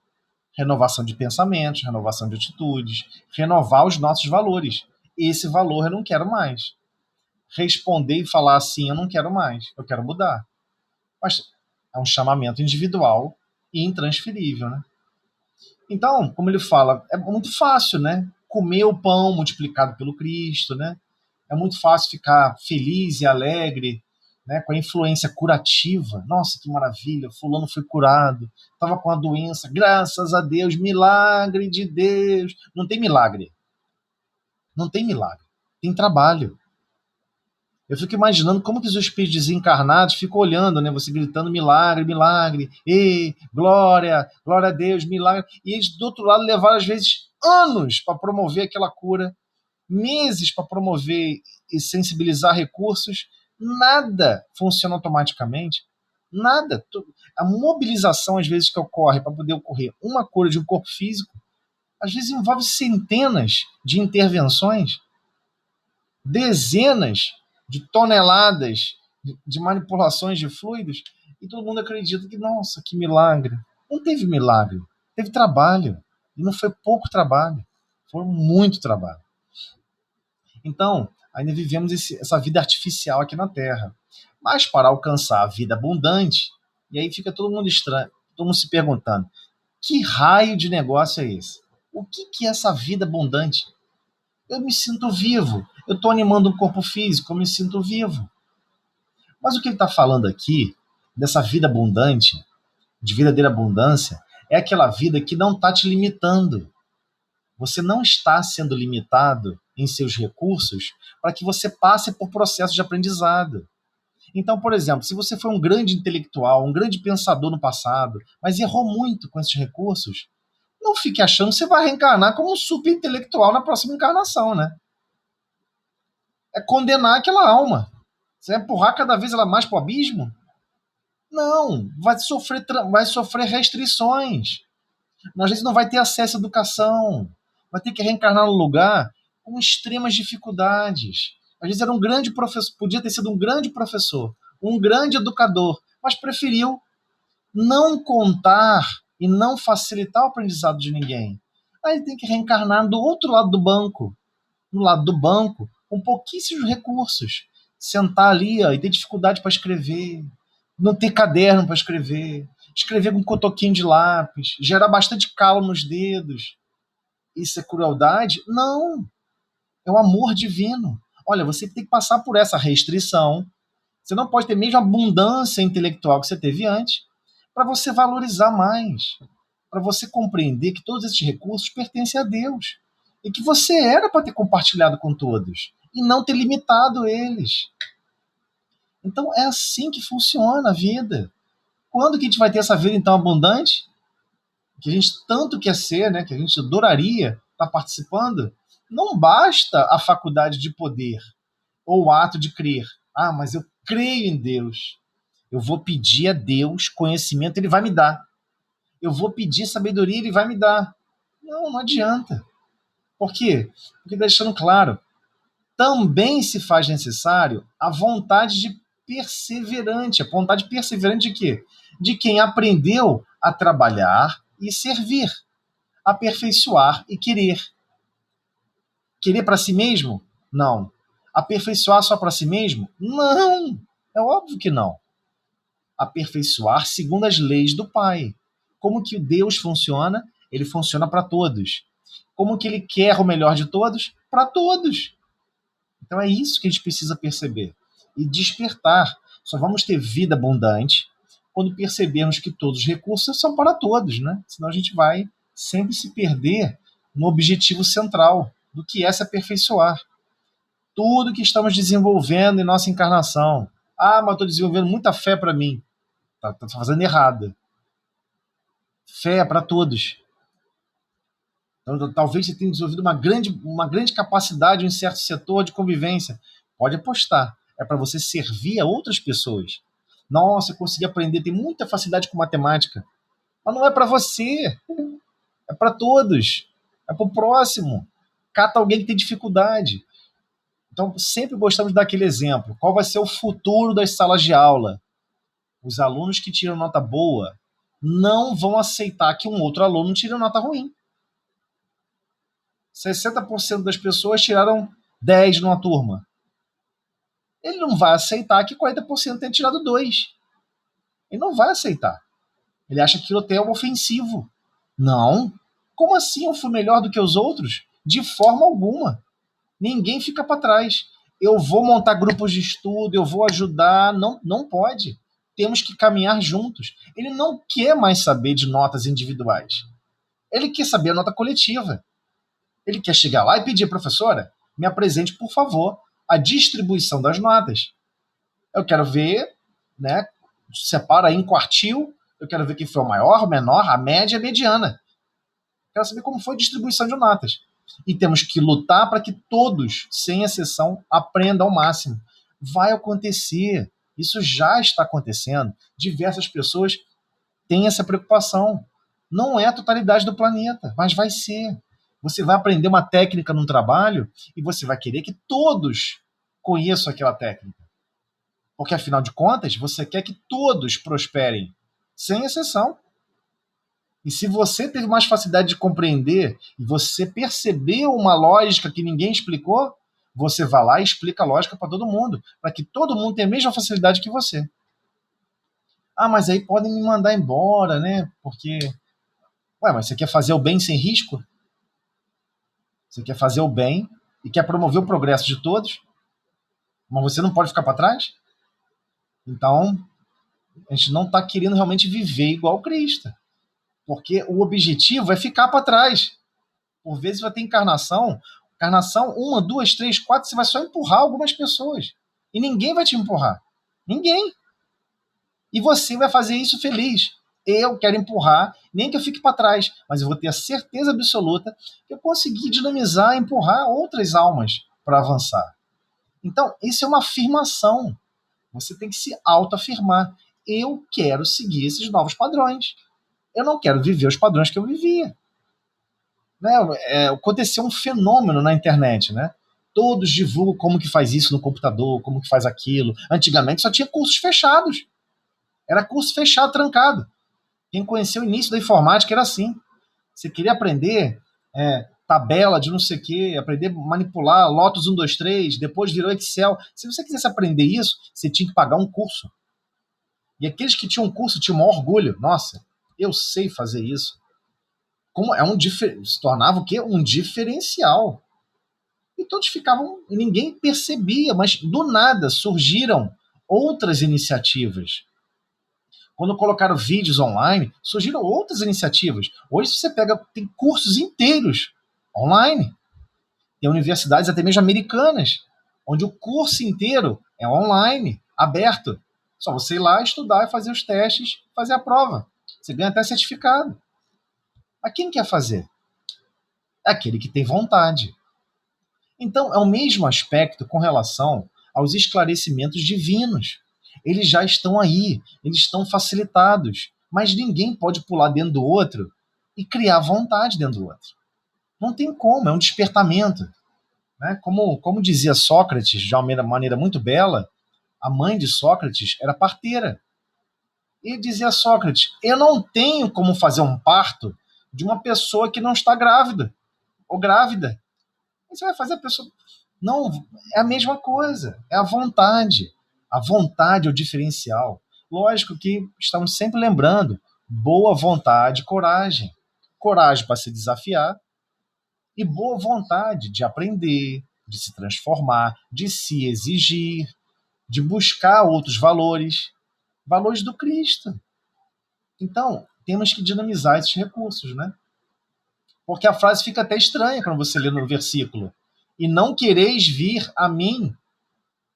Renovação de pensamentos, renovação de atitudes, renovar os nossos valores. Esse valor eu não quero mais. Responder e falar assim, eu não quero mais, eu quero mudar. Mas é um chamamento individual e intransferível, né? Então, como ele fala, é muito fácil, né? Comer o pão multiplicado pelo Cristo, né? É muito fácil ficar feliz e alegre, né, com a influência curativa. Nossa, que maravilha, fulano foi curado, estava com a doença, graças a Deus, milagre de Deus. Não tem milagre. Não tem milagre. Tem trabalho. Eu fico imaginando como que os espíritos desencarnados ficam olhando, né, você gritando milagre, milagre, glória, glória a Deus, milagre. E eles, do outro lado, levaram, às vezes, anos para promover aquela cura, meses para promover e sensibilizar recursos. Nada funciona automaticamente. Nada. A mobilização, às vezes, que ocorre para poder ocorrer uma cura de um corpo físico, às vezes envolve centenas de intervenções, dezenas de toneladas de manipulações de fluidos, e todo mundo acredita que, nossa, que milagre. Não teve milagre. Teve trabalho. E não foi pouco trabalho. Foi muito trabalho. Então, ainda vivemos essa vida artificial aqui na Terra. Mas para alcançar a vida abundante, e aí fica todo mundo estranho, todo mundo se perguntando, que raio de negócio é esse? O que é essa vida abundante? Eu me sinto vivo, eu estou animando um corpo físico, eu me sinto vivo. Mas o que ele está falando aqui, dessa vida abundante, de verdadeira abundância, é aquela vida que não está te limitando. Você não está sendo limitado em seus recursos para que você passe por processo de aprendizado. Então, por exemplo, se você foi um grande intelectual, um grande pensador no passado, mas errou muito com esses recursos, não fique achando que você vai reencarnar como um super intelectual na próxima encarnação, né? É condenar aquela alma. Você vai empurrar cada vez ela mais para o abismo? Não, vai sofrer restrições. Às vezes não vai ter acesso à educação, vai ter que reencarnar no lugar com extremas dificuldades. Às vezes era um grande professor, podia ter sido um grande professor, um grande educador, mas preferiu não contar e não facilitar o aprendizado de ninguém. Aí ele tem que reencarnar do outro lado do banco, no lado do banco, com pouquíssimos recursos. Sentar ali e ter dificuldade para escrever, não ter caderno para escrever com um cotoquinho de lápis, gerar bastante calo nos dedos. Isso é crueldade? Não. É o amor divino. Olha, você tem que passar por essa restrição. Você não pode ter a mesma abundância intelectual que você teve antes, para você valorizar mais, para você compreender que todos esses recursos pertencem a Deus e que você era para ter compartilhado com todos e não ter limitado eles. Então é assim que funciona a vida. Quando que a gente vai ter essa vida então abundante? Que a gente tanto quer ser, né? Que a gente adoraria estar participando? Não basta a faculdade de poder ou o ato de crer. Ah, mas eu creio em Deus. Eu vou pedir a Deus conhecimento, Ele vai me dar. Eu vou pedir sabedoria, Ele vai me dar. Não adianta. Por quê? Porque deixando claro, também se faz necessário a vontade de perseverante. A vontade perseverante de quê? De quem aprendeu a trabalhar e servir, aperfeiçoar e querer. Querer para si mesmo? Não. Aperfeiçoar só para si mesmo? Não. É óbvio que não. Aperfeiçoar segundo as leis do Pai. Como que o Deus funciona? Ele funciona para todos. Como que ele quer o melhor de todos? Para todos. Então é isso que a gente precisa perceber e despertar. Só vamos ter vida abundante quando percebermos que todos os recursos são para todos, né? Senão a gente vai sempre se perder no objetivo central do que é se aperfeiçoar. Tudo que estamos desenvolvendo em nossa encarnação. Ah, mas estou desenvolvendo muita fé para mim. Tá fazendo errado. Fé é para todos. Então, talvez você tenha desenvolvido uma grande capacidade em certo setor de convivência. Pode apostar. É para você servir a outras pessoas. Nossa, eu consegui aprender, tem muita facilidade com matemática. Mas não é para você. É para todos. É para o próximo. Cata alguém que tem dificuldade. Então, sempre gostamos daquele exemplo. Qual vai ser o futuro das salas de aula? Os alunos que tiram nota boa não vão aceitar que um outro aluno tire nota ruim. 60% das pessoas tiraram 10 numa turma. Ele não vai aceitar que 40% tenha tirado 2. Ele não vai aceitar. Ele acha que aquilo até é ofensivo. Não. Como assim eu fui melhor do que os outros? De forma alguma. Ninguém fica para trás. Eu vou montar grupos de estudo, eu vou ajudar. Não pode. Temos que caminhar juntos. Ele não quer mais saber de notas individuais. Ele quer saber a nota coletiva. Ele quer chegar lá e pedir, professora, me apresente, por favor, a distribuição das notas. Eu quero ver, né? Separa aí em quartil. Eu quero ver quem foi o maior, o menor, a média e a mediana. Quero saber como foi a distribuição de notas. E temos que lutar para que todos, sem exceção, aprendam ao máximo. Vai acontecer. Isso já está acontecendo. Diversas pessoas têm essa preocupação. Não é a totalidade do planeta, mas vai ser. Você vai aprender uma técnica num trabalho e você vai querer que todos conheçam aquela técnica. Porque, afinal de contas, você quer que todos prosperem, sem exceção. E se você teve mais facilidade de compreender e você percebeu uma lógica que ninguém explicou, você vai lá e explica a lógica para todo mundo, para que todo mundo tenha a mesma facilidade que você. Ah, mas aí podem me mandar embora, né? Porque... Ué, mas você quer fazer o bem sem risco? Você quer fazer o bem e quer promover o progresso de todos? Mas você não pode ficar para trás? Então, a gente não está querendo realmente viver igual Cristo. Porque o objetivo é ficar para trás. Por vezes vai ter encarnação, 1, 2, 3, 4, você vai só empurrar algumas pessoas. E ninguém vai te empurrar. Ninguém. E você vai fazer isso feliz. Eu quero empurrar, nem que eu fique para trás, mas eu vou ter a certeza absoluta que eu consegui dinamizar, empurrar outras almas para avançar. Então, isso é uma afirmação. Você tem que se autoafirmar. Eu quero seguir esses novos padrões. Eu não quero viver os padrões que eu vivia. Né? Aconteceu um fenômeno na internet, né? Todos divulgam como que faz isso no computador, como que faz aquilo. Antigamente só tinha cursos fechados. Era curso fechado, trancado. Quem conheceu o início da informática era assim. Você queria aprender tabela de não sei o quê, aprender a manipular Lotus 1, 2, 3, depois virou Excel. Se você quisesse aprender isso, você tinha que pagar um curso. E aqueles que tinham um curso tinham o maior orgulho. Nossa, eu sei fazer isso. Como se tornava o quê? Um diferencial. E todos ficavam, ninguém percebia, mas do nada surgiram outras iniciativas. Quando colocaram vídeos online, surgiram outras iniciativas. Hoje você tem cursos inteiros online. Tem universidades até mesmo americanas, onde o curso inteiro é online, aberto. Só você ir lá estudar e fazer os testes, fazer a prova. Você ganha até certificado. A quem quer fazer? É aquele que tem vontade. Então, é o mesmo aspecto com relação aos esclarecimentos divinos. Eles já estão aí, eles estão facilitados, mas ninguém pode pular dentro do outro e criar vontade dentro do outro. Não tem como, é um despertamento. Né? Como dizia Sócrates, de uma maneira muito bela, a mãe de Sócrates era parteira. E dizia a Sócrates, eu não tenho como fazer um parto de uma pessoa que não está grávida, ou grávida. Você vai fazer a pessoa... Não, é a mesma coisa, é a vontade. A vontade é o diferencial. Lógico que estamos sempre lembrando, boa vontade, coragem. Coragem para se desafiar e boa vontade de aprender, de se transformar, de se exigir, de buscar outros valores, valores do Cristo. Então, temos que dinamizar esses recursos, né? Porque a frase fica até estranha quando você lê no versículo. E não quereis vir a mim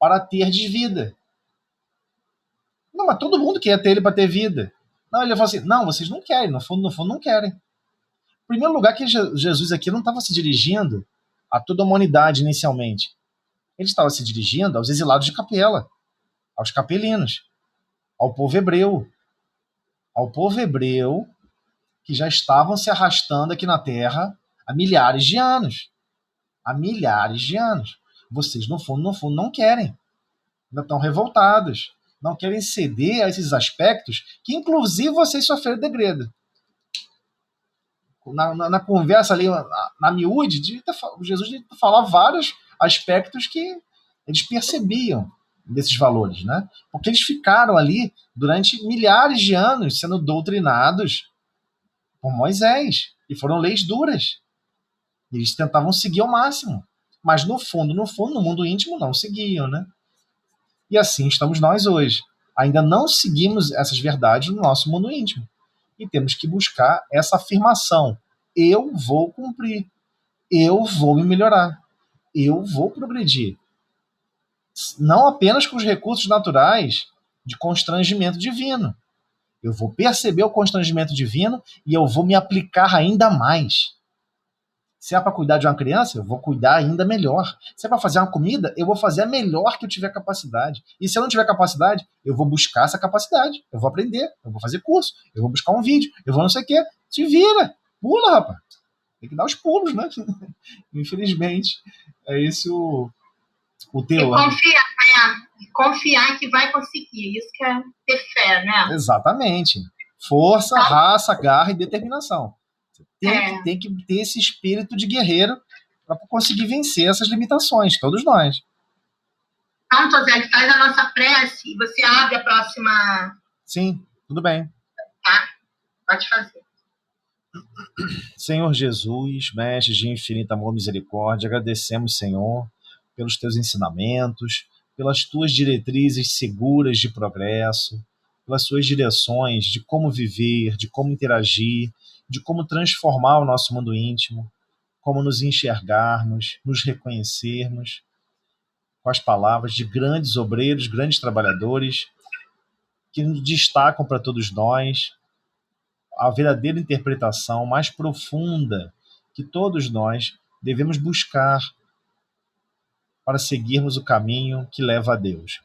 para terdes vida. Não, mas todo mundo quer ter ele para ter vida. Não, ele fala assim, não, vocês não querem, no fundo não querem. Em primeiro lugar, que Jesus aqui não estava se dirigindo a toda a humanidade inicialmente. Ele estava se dirigindo aos exilados de Capela, aos capelinos, ao povo hebreu. Ao povo hebreu que já estavam se arrastando aqui na Terra há milhares de anos. Há milhares de anos. Vocês, no fundo, não querem. Ainda estão revoltados. Não querem ceder a esses aspectos que, inclusive, vocês sofreram degredo. Na conversa ali, na miúde, Jesus falava vários aspectos que eles percebiam desses valores, né? Porque eles ficaram ali durante milhares de anos sendo doutrinados por Moisés, e foram leis duras. Eles tentavam seguir ao máximo, mas no fundo, no mundo íntimo, não seguiam, né? E assim estamos nós hoje. Ainda não seguimos essas verdades no nosso mundo íntimo. E temos que buscar essa afirmação. Eu vou cumprir. Eu vou me melhorar. Eu vou progredir. Não apenas com os recursos naturais de constrangimento divino. Eu vou perceber o constrangimento divino e eu vou me aplicar ainda mais. Se é para cuidar de uma criança, eu vou cuidar ainda melhor. Se é para fazer uma comida, eu vou fazer a melhor que eu tiver capacidade. E se eu não tiver capacidade, eu vou buscar essa capacidade. Eu vou aprender, eu vou fazer curso, eu vou buscar um vídeo, eu vou não sei o quê. Se vira, pula, rapaz. Tem que dar os pulos, né? Infelizmente, é esse o teu. E confiar que vai conseguir. Isso que é ter fé, né? Exatamente. Força, raça, garra e determinação. Tem que ter esse espírito de guerreiro para conseguir vencer essas limitações, todos nós. Então, Tosé, faz a nossa prece e você abre a próxima. Sim, tudo bem. Tá? Pode fazer. Senhor Jesus, mestre de infinito amor e misericórdia, agradecemos, Senhor, pelos teus ensinamentos, pelas tuas diretrizes seguras de progresso, pelas suas direções de como viver, de como interagir, de como transformar o nosso mundo íntimo, como nos enxergarmos, nos reconhecermos. com as palavras de grandes obreiros, grandes trabalhadores, que nos destacam para todos nós a verdadeira interpretação mais profunda que todos nós devemos buscar para seguirmos o caminho que leva a Deus.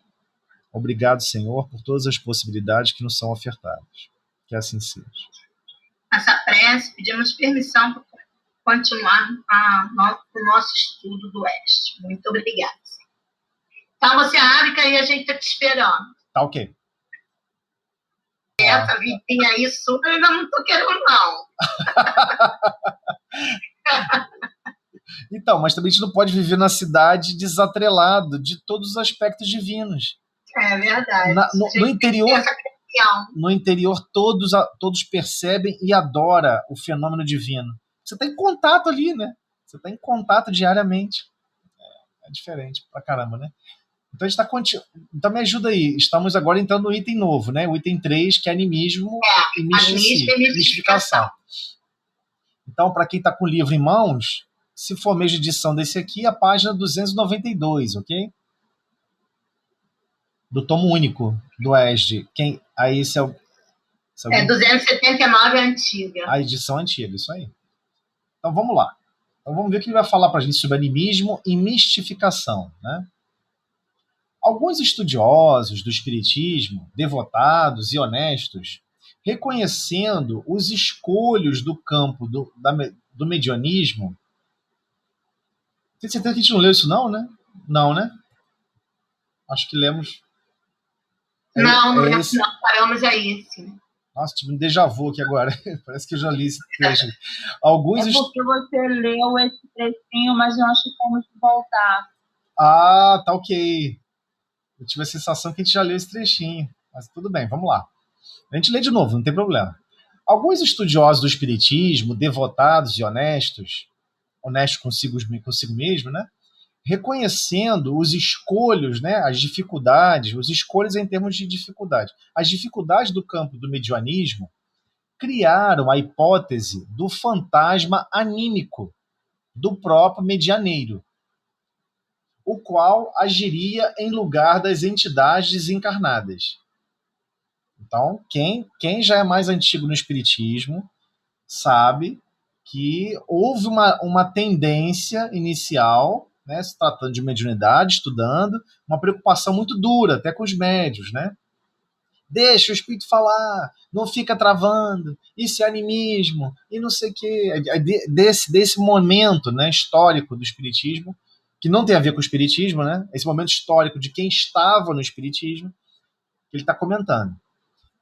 Obrigado, Senhor, por todas as possibilidades que nos são ofertadas. Que assim seja. Essa prece, pedimos permissão para continuar o nosso estudo do Oeste. Muito obrigada. Então, você abre, que aí a gente está te esperando. Tá ok. Essa vidinha aí super, eu não estou querendo, não. Então, mas também a gente não pode viver na cidade desatrelado de todos os aspectos divinos. É verdade. No interior, todos percebem e adoram o fenômeno divino. Você está em contato ali, né? Você está em contato diariamente. É diferente pra caramba, né? Então, a gente tá então me ajuda aí. Estamos agora entrando no item novo, né? O item 3, que é animismo e mistificação. Então, para quem está com o livro em mãos, se for mesmo edição desse aqui, a página 292, ok? Do tomo único do ESD. Aí esse é o... 279 é antiga. A edição antiga, isso aí. Então, vamos lá. Então, vamos ver o que ele vai falar para a gente sobre animismo e mistificação, né? Alguns estudiosos do espiritismo, devotados e honestos, reconhecendo os escolhos do campo do medianismo. Tem certeza que a gente não leu isso não, né? Não, né? Acho que lemos... Não, paramos aí, sim. Nossa, tive um déjà vu aqui agora. Parece que eu já li esse trecho. Porque você leu esse trechinho, mas eu acho que temos que voltar. Ah, tá ok. Eu tive a sensação que a gente já leu esse trechinho. Mas tudo bem, vamos lá. A gente lê de novo, não tem problema. Alguns estudiosos do espiritismo, devotados e honestos consigo mesmo, né? Reconhecendo os escolhos, né? As dificuldades, os escolhos em termos de dificuldade. As dificuldades do campo do medianismo criaram a hipótese do fantasma anímico do próprio medianeiro, o qual agiria em lugar das entidades desencarnadas. Então, quem já é mais antigo no espiritismo sabe que houve uma tendência inicial, né, se tratando de mediunidade, estudando, uma preocupação muito dura, até com os médios, né? Deixa o espírito falar, não fica travando, isso é animismo, e não sei o quê. Desse momento, né, histórico do espiritismo, que não tem a ver com o espiritismo, né? Esse momento histórico de quem estava no espiritismo, que ele está comentando.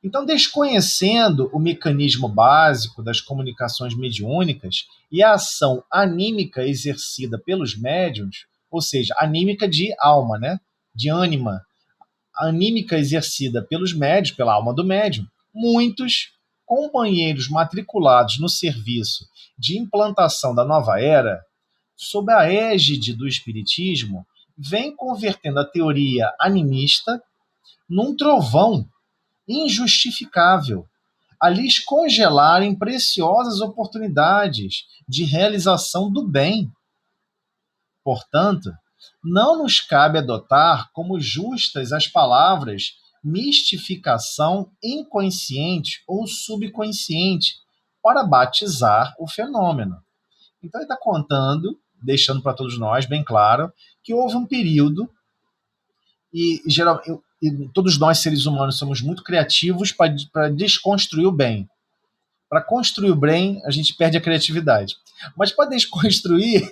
Então, desconhecendo o mecanismo básico das comunicações mediúnicas e a ação anímica exercida pelos médiuns, ou seja, anímica de alma, né? De ânima, anímica exercida pelos médiuns, pela alma do médium, muitos companheiros matriculados no serviço de implantação da nova era, sob a égide do espiritismo, vêm convertendo a teoria animista num trovão injustificável, a lhes congelarem preciosas oportunidades de realização do bem. Portanto, não nos cabe adotar como justas as palavras mistificação inconsciente ou subconsciente para batizar o fenômeno. Então ele está contando, deixando para todos nós bem claro, que houve um período e todos nós, seres humanos, somos muito criativos para desconstruir o bem. Para construir o bem, a gente perde a criatividade. Mas para desconstruir,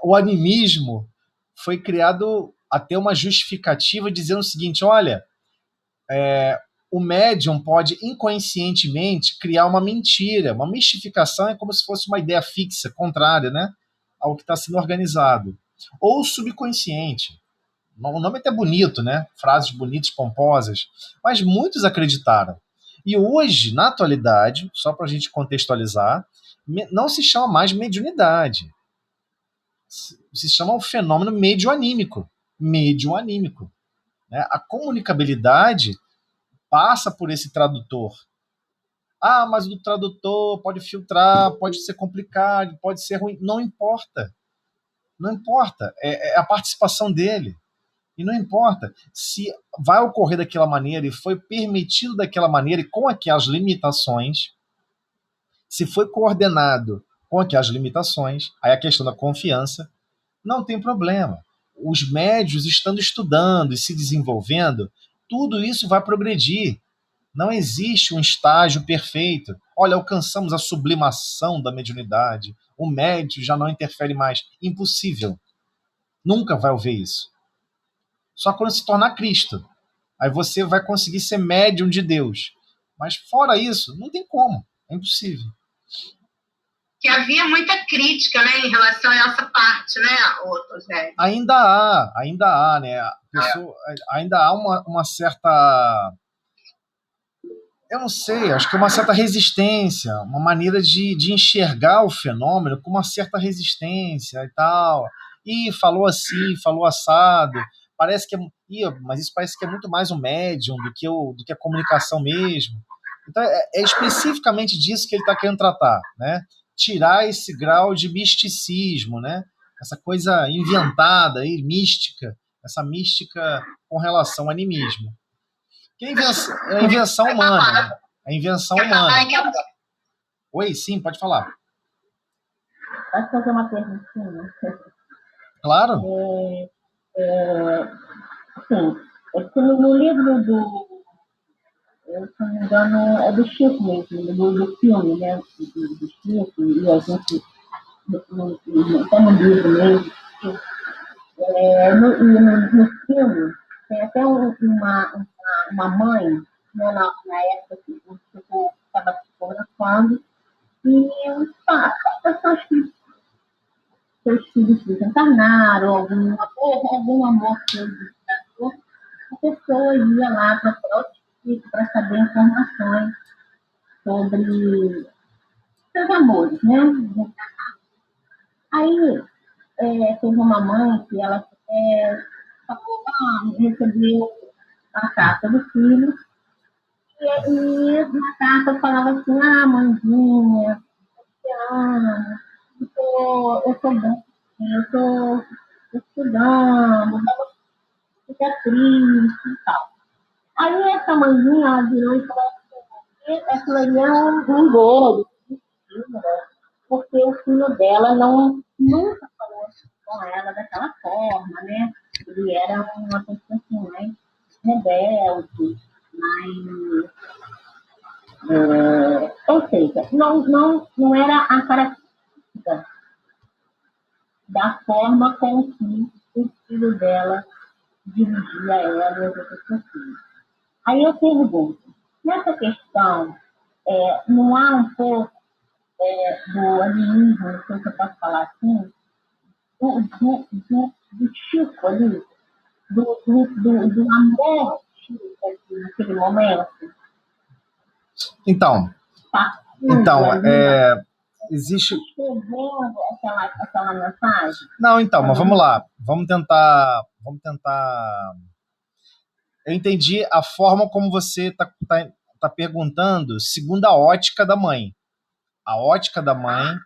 o animismo foi criado até uma justificativa dizendo o seguinte, olha, o médium pode inconscientemente criar uma mentira. Uma mistificação é como se fosse uma ideia fixa, contrária, né, ao que está sendo organizado. Ou subconsciente. O nome é até bonito, né? Frases bonitas, pomposas. Mas muitos acreditaram. E hoje, na atualidade, só para a gente contextualizar, não se chama mais mediunidade. Se chama o fenômeno medioanímico. Medioanímico. Né? A comunicabilidade passa por esse tradutor. Ah, mas o tradutor pode filtrar, pode ser complicado, pode ser ruim. Não importa. Não importa, é a participação dele. E não importa se vai ocorrer daquela maneira e foi permitido daquela maneira e com aquelas limitações, se foi coordenado com aquelas limitações, aí a questão da confiança, não tem problema. Os médios estando estudando e se desenvolvendo, tudo isso vai progredir. Não existe um estágio perfeito. Olha, alcançamos a sublimação da mediunidade. O médio já não interfere mais. Impossível. Nunca vai haver isso. Só quando se tornar Cristo. Aí você vai conseguir ser médium de Deus. Mas fora isso, não tem como. É impossível. Que havia muita crítica, né, em relação a essa parte, né, José? Ainda há, né? Ainda há uma certa... Eu não sei, acho que uma certa resistência, uma maneira de enxergar o fenômeno com uma certa resistência e tal. E falou assim, falou assado. Parece que mas isso parece que é muito mais um médium do que a comunicação mesmo. Então é especificamente disso que ele está querendo tratar, né? Tirar esse grau de misticismo, né? Essa coisa inventada aí, mística, essa mística com relação ao animismo. Que é a invenção humana, né? A invenção humana. Oi, sim, pode falar. Posso fazer uma perguntinha? Claro. Sim, é que no livro se não me engano, é do Chico mesmo, do filme, né? Do Chico, e a gente, até no livro mesmo, no filme, tem até uma mãe, né, na época que o Chico estava se fotografando, e pessoas que seus filhos desencarnaram, algum amor que ele desencarnou, a pessoa ia lá procurar o Chico para saber informações sobre seus amores, né? Aí teve uma mãe que ela recebeu a carta do filho e na carta falava assim, mãezinha, eu te amo, eu tô bem, eu tô estudando, fica triste e tal. Aí essa mãezinha, ela virou e falou assim, aquilo ali é um engano, porque o filho dela nunca falou com ela daquela forma, né? Ele era uma pessoa assim, mais rebelde, mais... ou seja, não era a característica da forma com que o filho dela dirigia ela e as outras pessoas. Aí eu pergunto, nessa questão, não há um pouco do animismo, não sei se eu posso falar assim, do Chico ali, do amor Chico ali, naquele momento? Então, existe... Escrevendo aquela mensagem? Não, então, mas vamos lá. Vamos tentar... Eu entendi a forma como você tá perguntando segundo a ótica da mãe. A ótica da mãe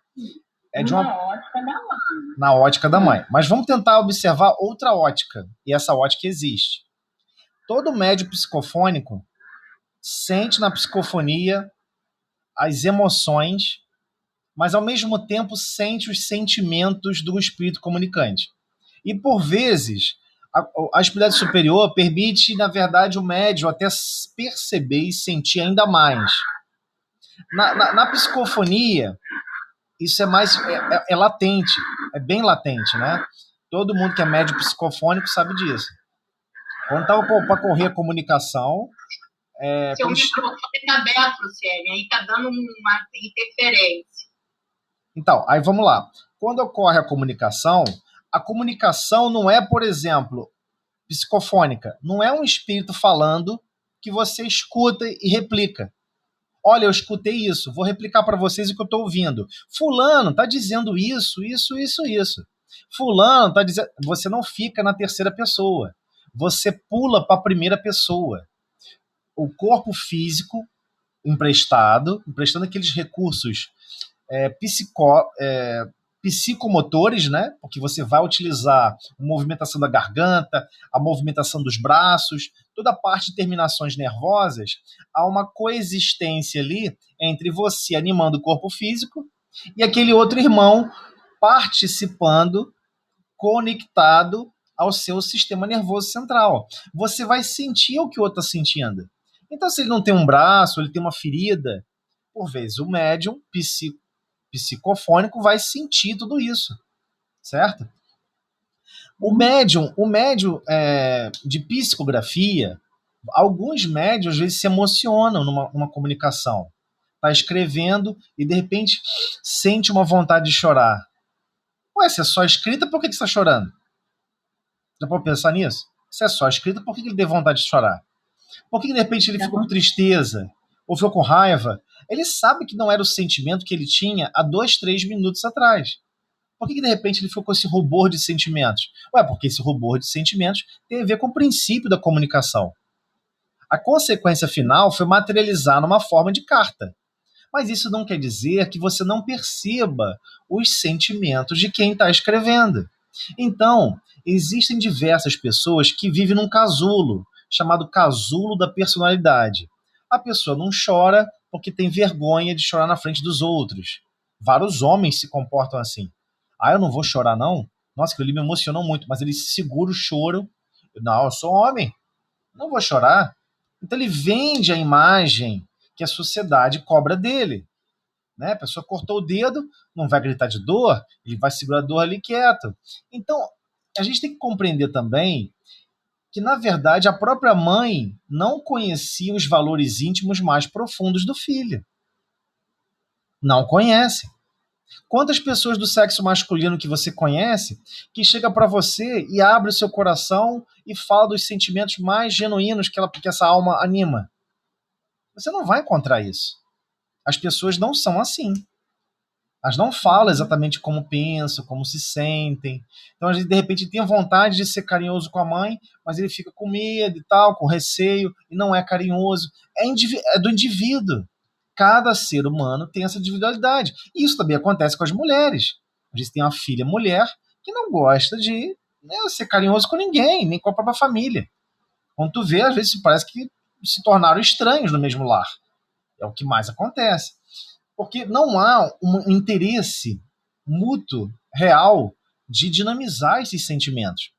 é de uma... ótica da mãe. Na ótica da mãe. Mas vamos tentar observar outra ótica. E essa ótica existe. Todo médium psicofônico sente na psicofonia as emoções, mas ao mesmo tempo sente os sentimentos do espírito comunicante. E por vezes a espiritualidade superior permite, na verdade, o médium até perceber e sentir ainda mais. Na psicofonia, isso é mais é latente, é bem latente, né? Todo mundo que é médium psicofônico sabe disso. Quando estava para correr a comunicação... Seu microfone está aberto, Luciene, aí está dando uma interferência. Então, aí vamos lá. Quando ocorre a comunicação não é, por exemplo, psicofônica. Não é um espírito falando que você escuta e replica. Olha, eu escutei isso, vou replicar para vocês o que eu estou ouvindo. Fulano está dizendo isso. Fulano está dizendo... Você não fica na terceira pessoa. Você pula para a primeira pessoa. O corpo físico emprestando aqueles recursos psicomotores, né? Porque você vai utilizar a movimentação da garganta, a movimentação dos braços, toda a parte de terminações nervosas. Há uma coexistência ali entre você animando o corpo físico e aquele outro irmão participando, conectado ao seu sistema nervoso central. Você vai sentir o que o outro está sentindo. Então, se ele não tem um braço, ele tem uma ferida, por vezes o médium psicofônico vai sentir tudo isso, certo? O médium de psicografia, alguns médiums às vezes se emocionam numa comunicação. Está escrevendo e de repente sente uma vontade de chorar. Ué, se é só escrita, por que você está chorando? Já pode pensar nisso? Se é só escrita, por que ele tem vontade de chorar? Por que de repente ele ficou com tristeza? Ou ficou com raiva? Ele sabe que não era o sentimento que ele tinha há 2, 3 minutos atrás. Por que de repente ele ficou com esse rubor de sentimentos? Ué, porque esse rubor de sentimentos tem a ver com o princípio da comunicação. A consequência final foi materializar numa forma de carta. Mas isso não quer dizer que você não perceba os sentimentos de quem está escrevendo. Então, existem diversas pessoas que vivem num casulo, chamado casulo da personalidade. A pessoa não chora porque tem vergonha de chorar na frente dos outros. Vários homens se comportam assim. Ah, eu não vou chorar não? Nossa, aquilo ali me emocionou muito, mas ele segura o choro. Não, eu sou homem, não vou chorar. Então ele vende a imagem que a sociedade cobra dele. Né? A pessoa cortou o dedo, não vai gritar de dor, ele vai segurar a dor ali quieto. Então, a gente tem que compreender também que, na verdade, a própria mãe não conhecia os valores íntimos mais profundos do filho. Não conhece. Quantas pessoas do sexo masculino que você conhece que chega para você e abre o seu coração e fala dos sentimentos mais genuínos que essa alma anima? Você não vai encontrar isso. As pessoas não são assim. Elas não falam exatamente como pensam, como se sentem. Então, a gente, de repente, tem vontade de ser carinhoso com a mãe, mas ele fica com medo e tal, com receio, e não é carinhoso. É do indivíduo. Cada ser humano tem essa individualidade. E isso também acontece com as mulheres. A gente tem uma filha mulher que não gosta de ser carinhoso com ninguém, nem com a própria família. Quando tu vê, às vezes parece que se tornaram estranhos no mesmo lar. É o que mais acontece. Porque não há um interesse mútuo, real, de dinamizar esses sentimentos,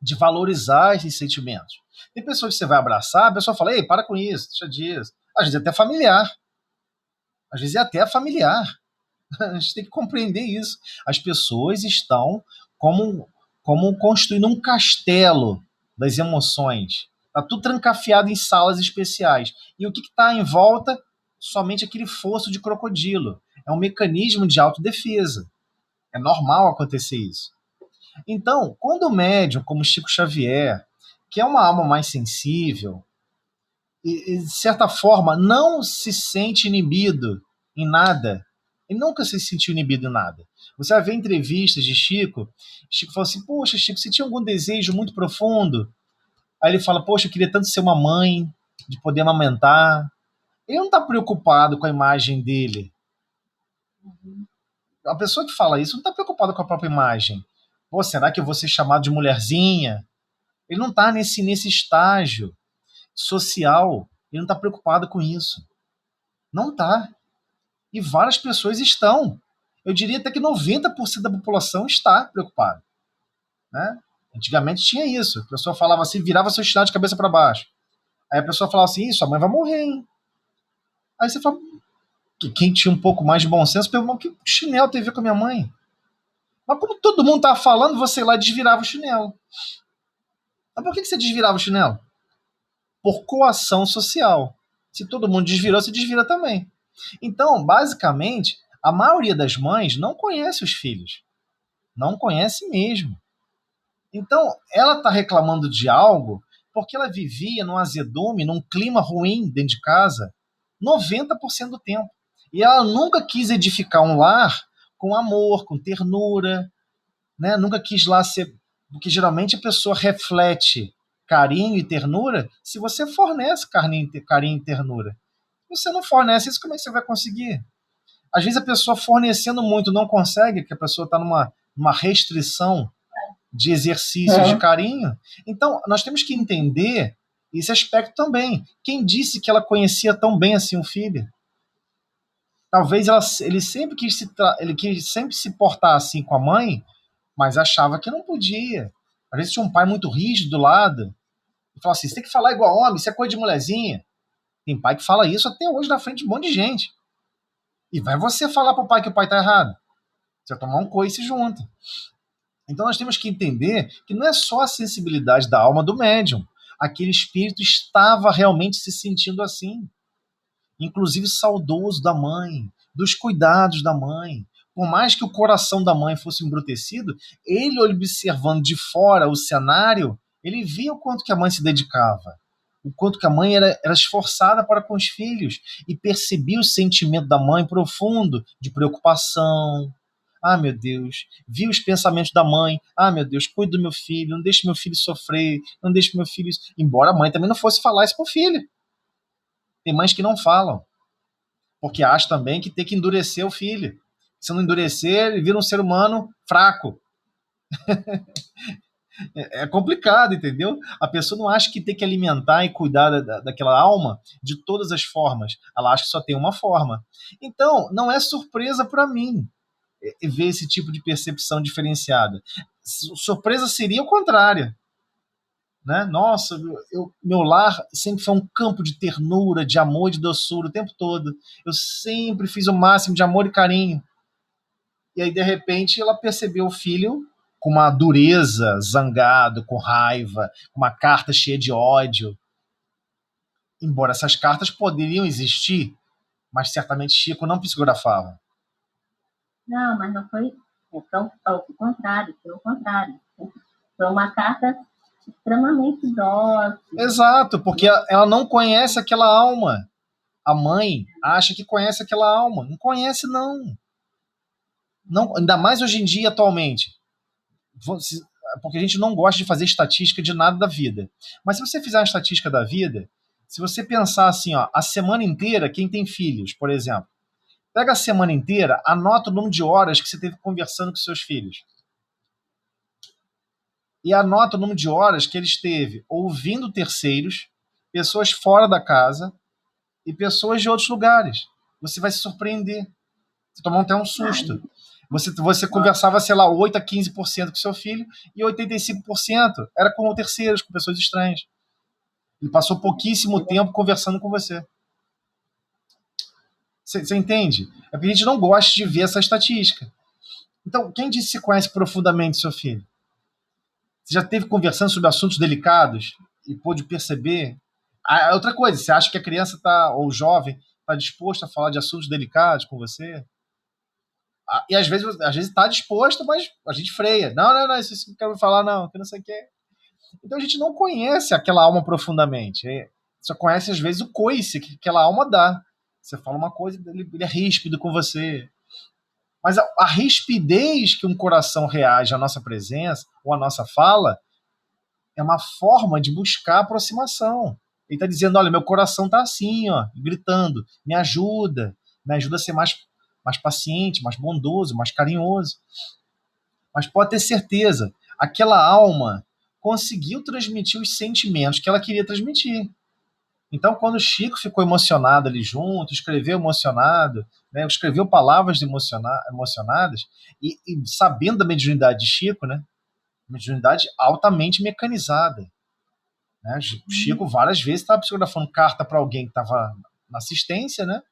de valorizar esses sentimentos. Tem pessoas que você vai abraçar, a pessoa fala, ei, para com isso, deixa disso. Às vezes é até familiar. Às vezes é até familiar. A gente tem que compreender isso. As pessoas estão como construindo um castelo das emoções. Está tudo trancafiado em salas especiais. E o que está em volta? Somente aquele fosso de crocodilo. É um mecanismo de autodefesa. É normal acontecer isso. Então, quando o médium, como Chico Xavier, que é uma alma mais sensível, e de certa forma não se sente inibido em nada, ele nunca se sentiu inibido em nada. Você vai ver entrevistas de Chico fala assim, poxa, Chico, você tinha algum desejo muito profundo? Aí ele fala, poxa, eu queria tanto ser uma mãe, de poder amamentar. Ele não está preocupado com a imagem dele. A pessoa que fala isso não está preocupada com a própria imagem. Pô, será que eu vou ser chamado de mulherzinha? Ele não está nesse estágio social. Ele não está preocupado com isso. Não está. E várias pessoas estão. Eu diria até que 90% da população está preocupada. Né? Antigamente tinha isso. A pessoa falava assim, virava seu chinelo de cabeça para baixo. Aí a pessoa falava assim, sua mãe vai morrer, hein? Aí você fala, quem tinha um pouco mais de bom senso, perguntou, que chinelo tem a ver com a minha mãe? Mas como todo mundo estava falando, você lá desvirava o chinelo. Mas por que você desvirava o chinelo? Por coação social. Se todo mundo desvirou, você desvira também. Então, basicamente, a maioria das mães não conhece os filhos. Não conhece mesmo. Então, ela está reclamando de algo porque ela vivia num azedume, num clima ruim dentro de casa, 90% do tempo. E ela nunca quis edificar um lar com amor, com ternura, né? Nunca quis lá ser... Porque geralmente a pessoa reflete carinho e ternura se você fornece carinho e ternura. Se você não fornece isso, como é que você vai conseguir? Às vezes a pessoa fornecendo muito não consegue, que a pessoa está numa restrição de exercícios de carinho. Então, nós temos que entender esse aspecto também. Quem disse que ela conhecia tão bem assim o filho? Talvez ele sempre quis sempre se portar assim com a mãe, mas achava que não podia. Às vezes tinha um pai muito rígido do lado e falava assim: você tem que falar igual homem, isso é coisa de mulherzinha. Tem pai que fala isso até hoje na frente de um monte de gente. E vai você falar pro pai que o pai tá errado. Você vai tomar um coice junto. Então nós temos que entender que não é só a sensibilidade da alma do médium. Aquele espírito estava realmente se sentindo assim. Inclusive saudoso da mãe, dos cuidados da mãe. Por mais que o coração da mãe fosse embrutecido, ele observando de fora o cenário, ele via o quanto que a mãe se dedicava, o quanto que a mãe era esforçada para com os filhos, e percebia o sentimento da mãe profundo, de preocupação. Ah, meu Deus, vi os pensamentos da mãe. Ah, meu Deus, cuide do meu filho, não deixe meu filho sofrer, não deixe meu filho... Embora a mãe também não fosse falar isso pro filho. Tem mães que não falam, porque acham também que tem que endurecer o filho. Se não endurecer, ele vira um ser humano fraco. É complicado, entendeu? A pessoa não acha que tem que alimentar e cuidar daquela alma de todas as formas. Ela acha que só tem uma forma. Então, não é surpresa para mim ver esse tipo de percepção diferenciada. Surpresa seria o contrário. Né? Nossa, meu lar sempre foi um campo de ternura, de amor e de doçura o tempo todo. Eu sempre fiz o máximo de amor e carinho. E aí, de repente, ela percebeu o filho com uma dureza, zangado, com raiva, com uma carta cheia de ódio. Embora essas cartas poderiam existir, mas certamente Chico não psicografava. Não, mas não foi o contrário, foi o contrário. Foi uma carta extremamente dócil. Exato, porque ela não conhece aquela alma. A mãe acha que conhece aquela alma. Não conhece, não. Não, ainda mais hoje em dia, atualmente. Porque a gente não gosta de fazer estatística de nada da vida. Mas se você fizer uma estatística da vida, se você pensar assim, ó, a semana inteira, quem tem filhos, por exemplo, pega a semana inteira, anota o número de horas que você teve conversando com seus filhos. E anota o número de horas que ele esteve ouvindo terceiros, pessoas fora da casa e pessoas de outros lugares. Você vai se surpreender. Você tomou até um susto. Você conversava, sei lá, 8 a 15% com seu filho e 85% era com terceiros, com pessoas estranhas. Ele passou pouquíssimo tempo conversando com você. Você entende? É porque a gente não gosta de ver essa estatística. Então, quem disse que você conhece profundamente seu filho? Você já esteve conversando sobre assuntos delicados e pôde perceber? Outra coisa, você acha que a criança ou o jovem está disposto a falar de assuntos delicados com você? E às vezes está disposto, mas a gente freia. Não, isso não quero falar, não, que não sei o que. Então a gente não conhece aquela alma profundamente. Só conhece, às vezes, o coice que aquela alma dá. Você fala uma coisa, ele é ríspido com você. Mas a rispidez que um coração reage à nossa presença ou à nossa fala é uma forma de buscar aproximação. Ele está dizendo, olha, meu coração está assim, ó, gritando, me ajuda a ser mais paciente, mais bondoso, mais carinhoso. Mas pode ter certeza, aquela alma conseguiu transmitir os sentimentos que ela queria transmitir. Então, quando o Chico ficou emocionado ali junto, escreveu emocionado, né, escreveu palavras emocionadas, e sabendo da mediunidade de Chico, né, mediunidade altamente mecanizada. Né? Chico várias vezes estava psicografando carta para alguém que estava na assistência, né,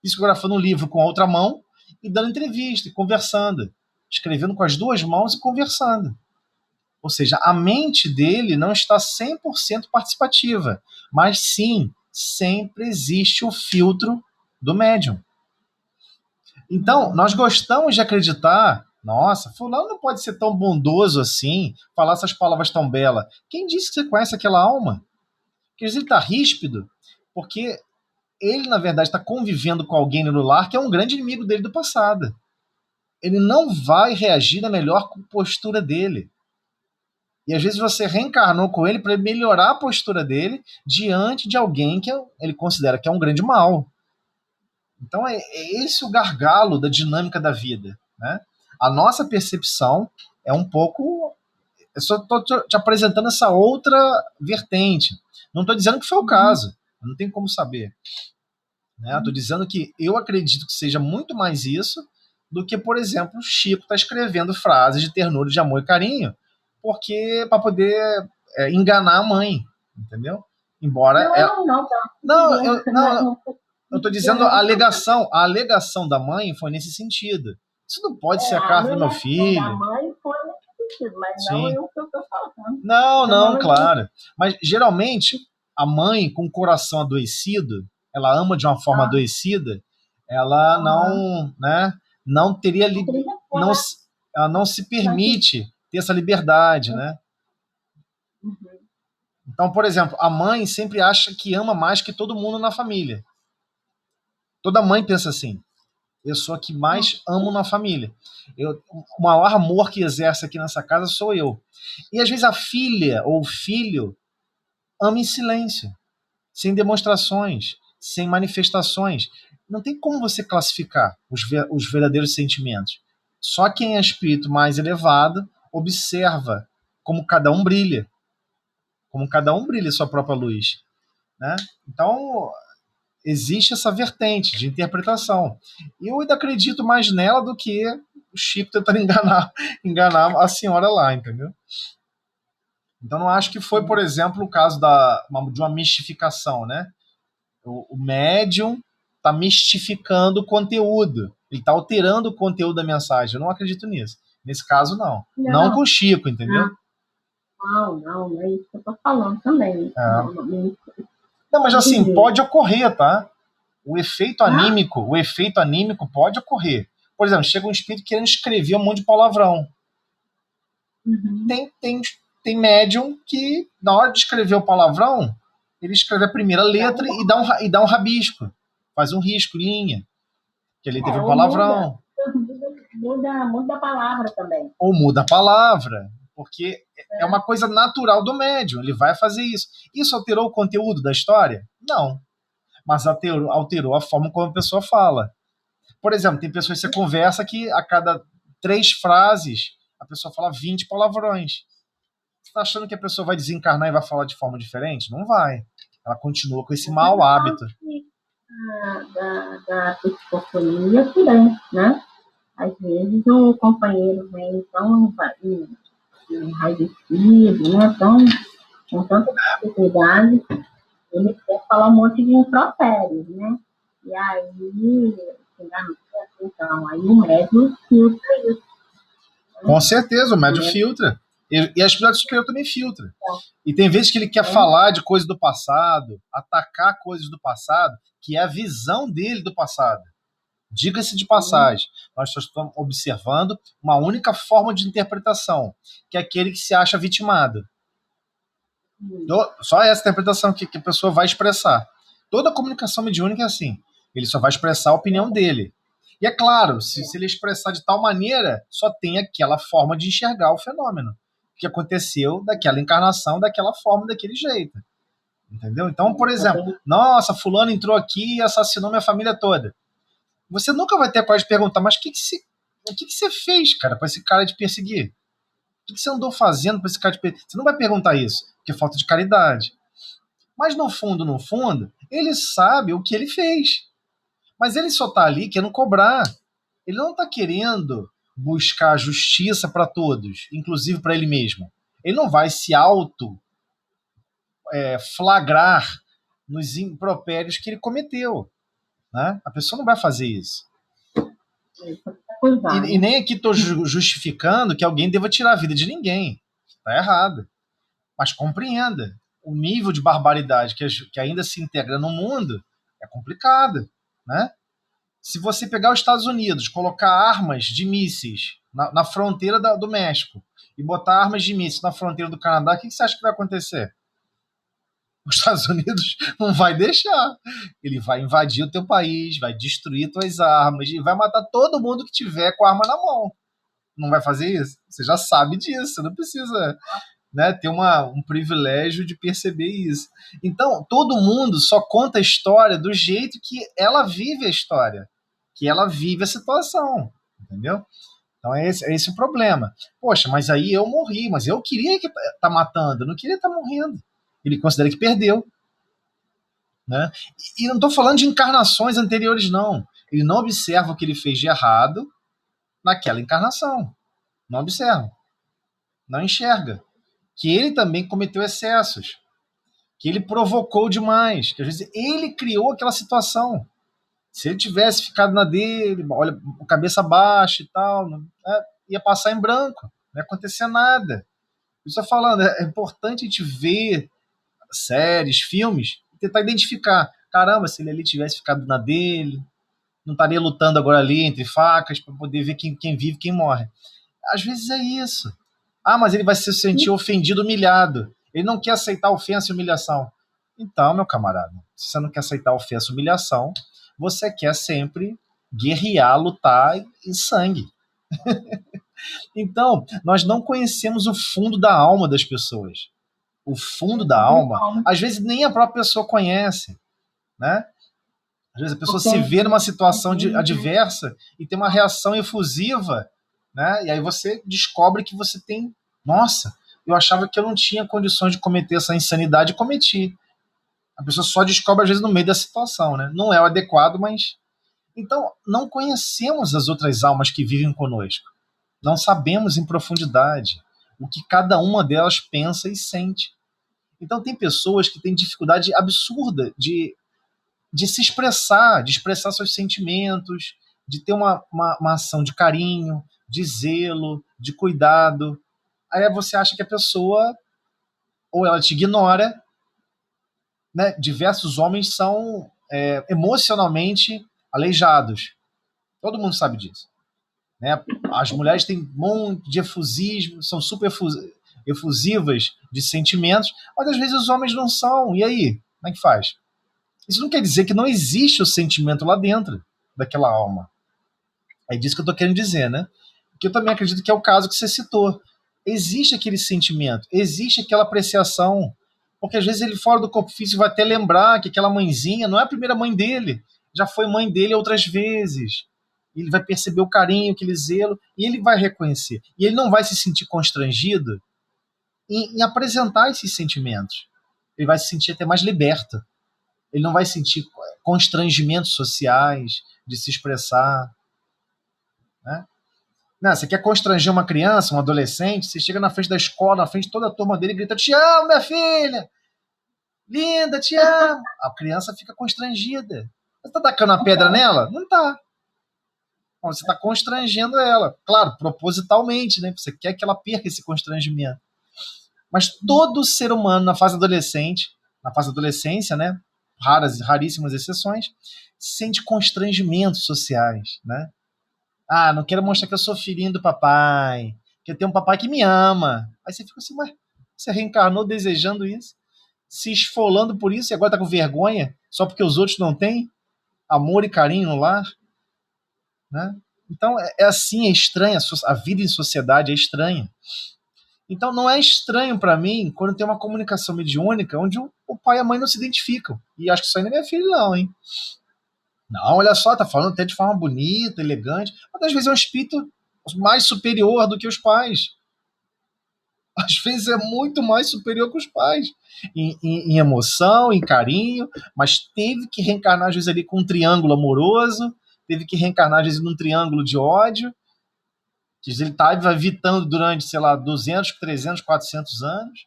psicografando um livro com a outra mão e dando entrevista, e conversando, escrevendo com as duas mãos e conversando. Ou seja, a mente dele não está 100% participativa, mas sim, sempre existe o filtro do médium. Então, nós gostamos de acreditar, nossa, fulano não pode ser tão bondoso assim, falar essas palavras tão belas. Quem disse que você conhece aquela alma? Quer dizer, ele está ríspido, porque ele, na verdade, está convivendo com alguém no lar que é um grande inimigo dele do passado. Ele não vai reagir na melhor postura dele. E às vezes você reencarnou com ele para melhorar a postura dele diante de alguém que ele considera que é um grande mal. Então é esse o gargalo da dinâmica da vida, né? A nossa percepção é um pouco... Eu só estou te apresentando essa outra vertente. Não estou dizendo que foi o caso. Não tem como saber. Né? Estou dizendo que eu acredito que seja muito mais isso do que, por exemplo, o Chico está escrevendo frases de ternura, de amor e carinho porque para poder enganar a mãe, entendeu? Embora... Eu estou dizendo a alegação da mãe foi nesse sentido. Isso não pode ser a carta do meu filho. A mãe foi nesse sentido, mas não eu que eu estou falando. Não, claro. Mas geralmente a mãe com o coração adoecido, ela ama de uma forma adoecida, ela não, né, não teria ela não se permite ter essa liberdade, né? Então, por exemplo, a mãe sempre acha que ama mais que todo mundo na família. Toda mãe pensa assim: eu sou a que mais amo na família. O maior amor que exerce aqui nessa casa sou eu. E às vezes a filha ou o filho ama em silêncio, sem demonstrações, sem manifestações. Não tem como você classificar os verdadeiros sentimentos. Só quem é espírito mais elevado observa como cada um brilha. Como cada um brilha sua própria luz. Né? Então, existe essa vertente de interpretação. E eu ainda acredito mais nela do que o Chico tentando enganar a senhora lá, entendeu? Então, não acho que foi, por exemplo, o caso de uma mistificação, né? O médium está mistificando o conteúdo. Ele está alterando o conteúdo da mensagem. Eu não acredito nisso. Nesse caso, não. Não com o Chico, entendeu? Não é isso que eu estou falando também. Não, mas assim, pode ocorrer, tá? O efeito anímico pode ocorrer. Por exemplo, chega um espírito querendo escrever um monte de palavrão. Tem médium que, na hora de escrever o palavrão, ele escreve a primeira letra e dá um rabisco. Faz um risco, linha. Que ali teve um palavrão. Muda a palavra também. Ou muda a palavra. Porque é uma coisa natural do médium. Ele vai fazer isso. Isso alterou o conteúdo da história? Não. Mas alterou a forma como a pessoa fala. Por exemplo, tem pessoas que você conversa que a cada 3 frases a pessoa fala 20 palavrões. Você está achando que a pessoa vai desencarnar e vai falar de forma diferente? Não vai. Ela continua com esse mau hábito. Da psicofonia também, né? Às vezes o companheiro vem tão enraivecido, né? Com tanta dificuldade, ele quer falar um monte de impropérios, né? E aí, então, aí o médium filtra isso. Né? Com certeza, o médium filtra. E a espiritualidade superior também filtra. E tem vezes que ele quer falar de coisas do passado, atacar coisas do passado, que é a visão dele do passado. Diga-se de passagem, nós só estamos observando uma única forma de interpretação, que é aquele que se acha vitimado. Só essa interpretação que a pessoa vai expressar. Toda comunicação mediúnica é assim. Ele só vai expressar a opinião dele. E é claro, se ele expressar de tal maneira, só tem aquela forma de enxergar o fenômeno que aconteceu daquela encarnação, daquela forma, daquele jeito. Entendeu? Então, por exemplo, nossa, fulano entrou aqui e assassinou minha família toda. Você nunca vai ter a coragem de perguntar, mas o que você fez, cara, para esse cara te perseguir? O que você andou fazendo para esse cara te perseguir? Você não vai perguntar isso, porque é falta de caridade. Mas no fundo, ele sabe o que ele fez. Mas ele só está ali querendo cobrar. Ele não está querendo buscar justiça para todos, inclusive para ele mesmo. Ele não vai se flagrar nos impropérios que ele cometeu. Né? A pessoa não vai fazer isso. E nem aqui estou justificando que alguém deva tirar a vida de ninguém. Está errado. Mas compreenda. O nível de barbaridade que ainda se integra no mundo é complicado. Né? Se você pegar os Estados Unidos, colocar armas de mísseis na fronteira do México e botar armas de mísseis na fronteira do Canadá, o que você acha que vai acontecer? Os Estados Unidos não vai deixar. Ele vai invadir o teu país, vai destruir tuas armas e vai matar todo mundo que tiver com a arma na mão. Não vai fazer isso? Você já sabe disso, não precisa né, ter um privilégio de perceber isso. Então, todo mundo só conta a história do jeito que ela vive a história, que ela vive a situação, entendeu? Então é esse o problema. Poxa, mas aí eu morri, mas eu queria que tá matando, eu não queria estar morrendo. Ele considera que perdeu, né? E não estou falando de encarnações anteriores, não. Ele não observa o que ele fez de errado naquela encarnação. Não observa, não enxerga. Que ele também cometeu excessos, que ele provocou demais, que às vezes ele criou aquela situação. Se ele tivesse ficado na dele, olha, cabeça baixa e tal, ia passar em branco, não ia acontecer nada. Eu estou falando, é importante a gente ver séries, filmes, e tentar identificar. Caramba, se ele ali tivesse ficado na dele, não estaria lutando agora ali entre facas para poder ver quem vive e quem morre. Às vezes é isso. Ah, mas ele vai se sentir ofendido, humilhado. Ele não quer aceitar ofensa e humilhação. Então, meu camarada, se você não quer aceitar ofensa e humilhação, você quer sempre guerrear, lutar em sangue. Então, nós não conhecemos o fundo da alma das pessoas. O fundo da alma, às vezes nem a própria pessoa conhece, né? Às vezes a pessoa se vê numa situação adversa e tem uma reação efusiva, né? E aí você descobre que você tem... Nossa, eu achava que eu não tinha condições de cometer essa insanidade e cometi. A pessoa só descobre, às vezes, no meio da situação, né? Não é o adequado, mas... Então, não conhecemos as outras almas que vivem conosco. Não sabemos em profundidade o que cada uma delas pensa e sente. Então, tem pessoas que têm dificuldade absurda de se expressar, de expressar seus sentimentos, de ter uma ação de carinho, de zelo, de cuidado. Aí você acha que a pessoa, ou ela te ignora, né? Diversos homens são emocionalmente aleijados. Todo mundo sabe disso, né? As mulheres têm um monte de efusismo, são super efusivas de sentimentos, mas às vezes os homens não são. E aí? Como é que faz? Isso não quer dizer que não existe o sentimento lá dentro daquela alma. É disso que eu estou querendo dizer, né? Que eu também acredito que é o caso que você citou. Existe aquele sentimento, existe aquela apreciação, porque às vezes ele fora do corpo físico vai até lembrar que aquela mãezinha não é a primeira mãe dele, já foi mãe dele outras vezes. Ele vai perceber o carinho, aquele zelo, e ele vai reconhecer. E ele não vai se sentir constrangido em apresentar esses sentimentos. Ele vai se sentir até mais liberto. Ele não vai sentir constrangimentos sociais de se expressar, né? Não, você quer constranger uma criança, um adolescente, você chega na frente da escola, na frente de toda a turma dele e grita: te amo, minha filha! Linda, te amo! A criança fica constrangida. Você está tacando a pedra nela? Não está. Você está constrangendo ela. Claro, propositalmente, né? Você quer que ela perca esse constrangimento. Mas todo ser humano na fase adolescente, na fase da adolescência, né? Raríssimas exceções, sente constrangimentos sociais, né? Ah, não quero mostrar que eu sou filhinho do papai, que eu tenho um papai que me ama. Aí você fica assim, mas você reencarnou desejando isso, se esfolando por isso e agora tá com vergonha só porque os outros não têm amor e carinho no lar, né? Então é assim, é estranha, a vida em sociedade é estranha. Então não é estranho para mim quando tem uma comunicação mediúnica onde o pai e a mãe não se identificam. E acho que isso aí não é minha filha não, hein? Não, olha só, tá falando até de forma bonita, elegante, mas às vezes é um espírito mais superior do que os pais. Às vezes é muito mais superior que os pais. Em emoção, em carinho, mas teve que reencarnar às vezes ali com um triângulo amoroso, teve que reencarnar às vezes num triângulo de ódio, que ele estava evitando durante, sei lá, 200, 300, 400 anos.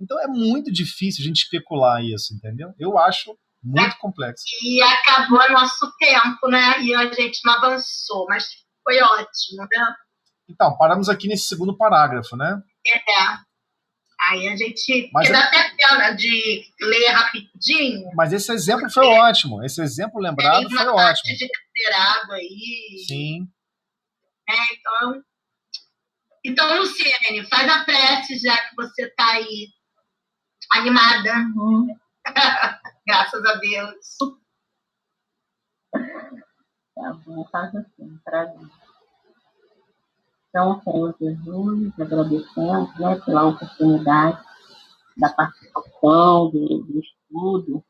Então é muito difícil a gente especular isso, entendeu? Eu acho muito complexo. E acabou nosso tempo, né? E a gente não avançou, mas foi ótimo, né? Então, paramos aqui nesse segundo parágrafo, né? Aí a gente... dá até pena de ler rapidinho. Mas esse exemplo foi ótimo. Esse exemplo lembrado foi ótimo. De ter água aí. Sim. Então, Luciene, faz a prece, já que você está aí animada. Graças a Deus. Tá bom, faz assim, pra mim. Então, Senhor Jesus, agradecemos, né, pela oportunidade da participação, do estudo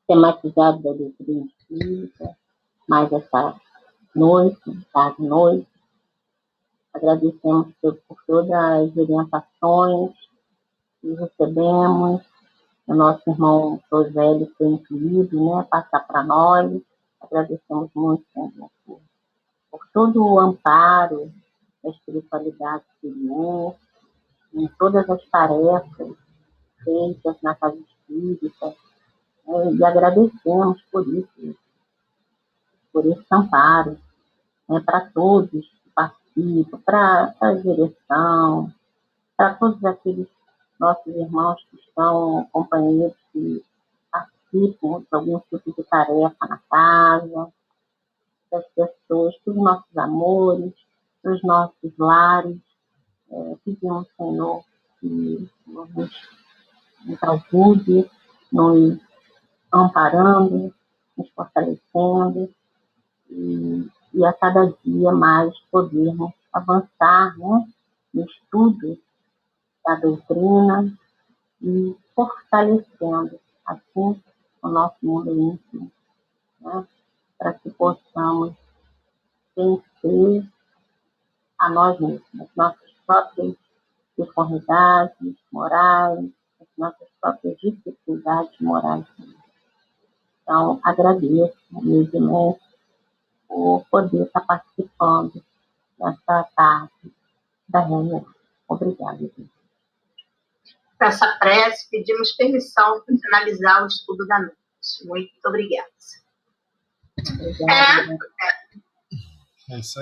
tematizado da doutrina espírita, mais essa noite, tarde e noite. Agradecemos por todas as orientações que recebemos. O nosso irmão Josélio foi incluído, né, passar para nós. Agradecemos muito, Senhor, por todo o amparo da espiritualidade superior, em todas as tarefas feitas na casa espírita, e agradecemos por isso, por esse amparo, né, para todos que participam, para a direção, para todos aqueles nossos irmãos que estão, companheiros que participam de algum tipo de tarefa na casa, das pessoas, dos nossos amores, dos nossos lares. Pedimos, Senhor, que nos ajude, nos amparando, nos fortalecendo e a cada dia mais podermos avançar, né, no estudo da doutrina e fortalecendo assim o nosso mundo íntimo, né, para que possamos vencer a nós mesmos, as nossas próprias deformidades morais, as nossas próprias dificuldades morais. Então, agradeço humildemente por poder estar participando dessa tarde da reunião. Obrigada, gente. Com essa prece, pedimos permissão para finalizar o estudo da noite. Muito obrigada. Obrigada. É isso aí.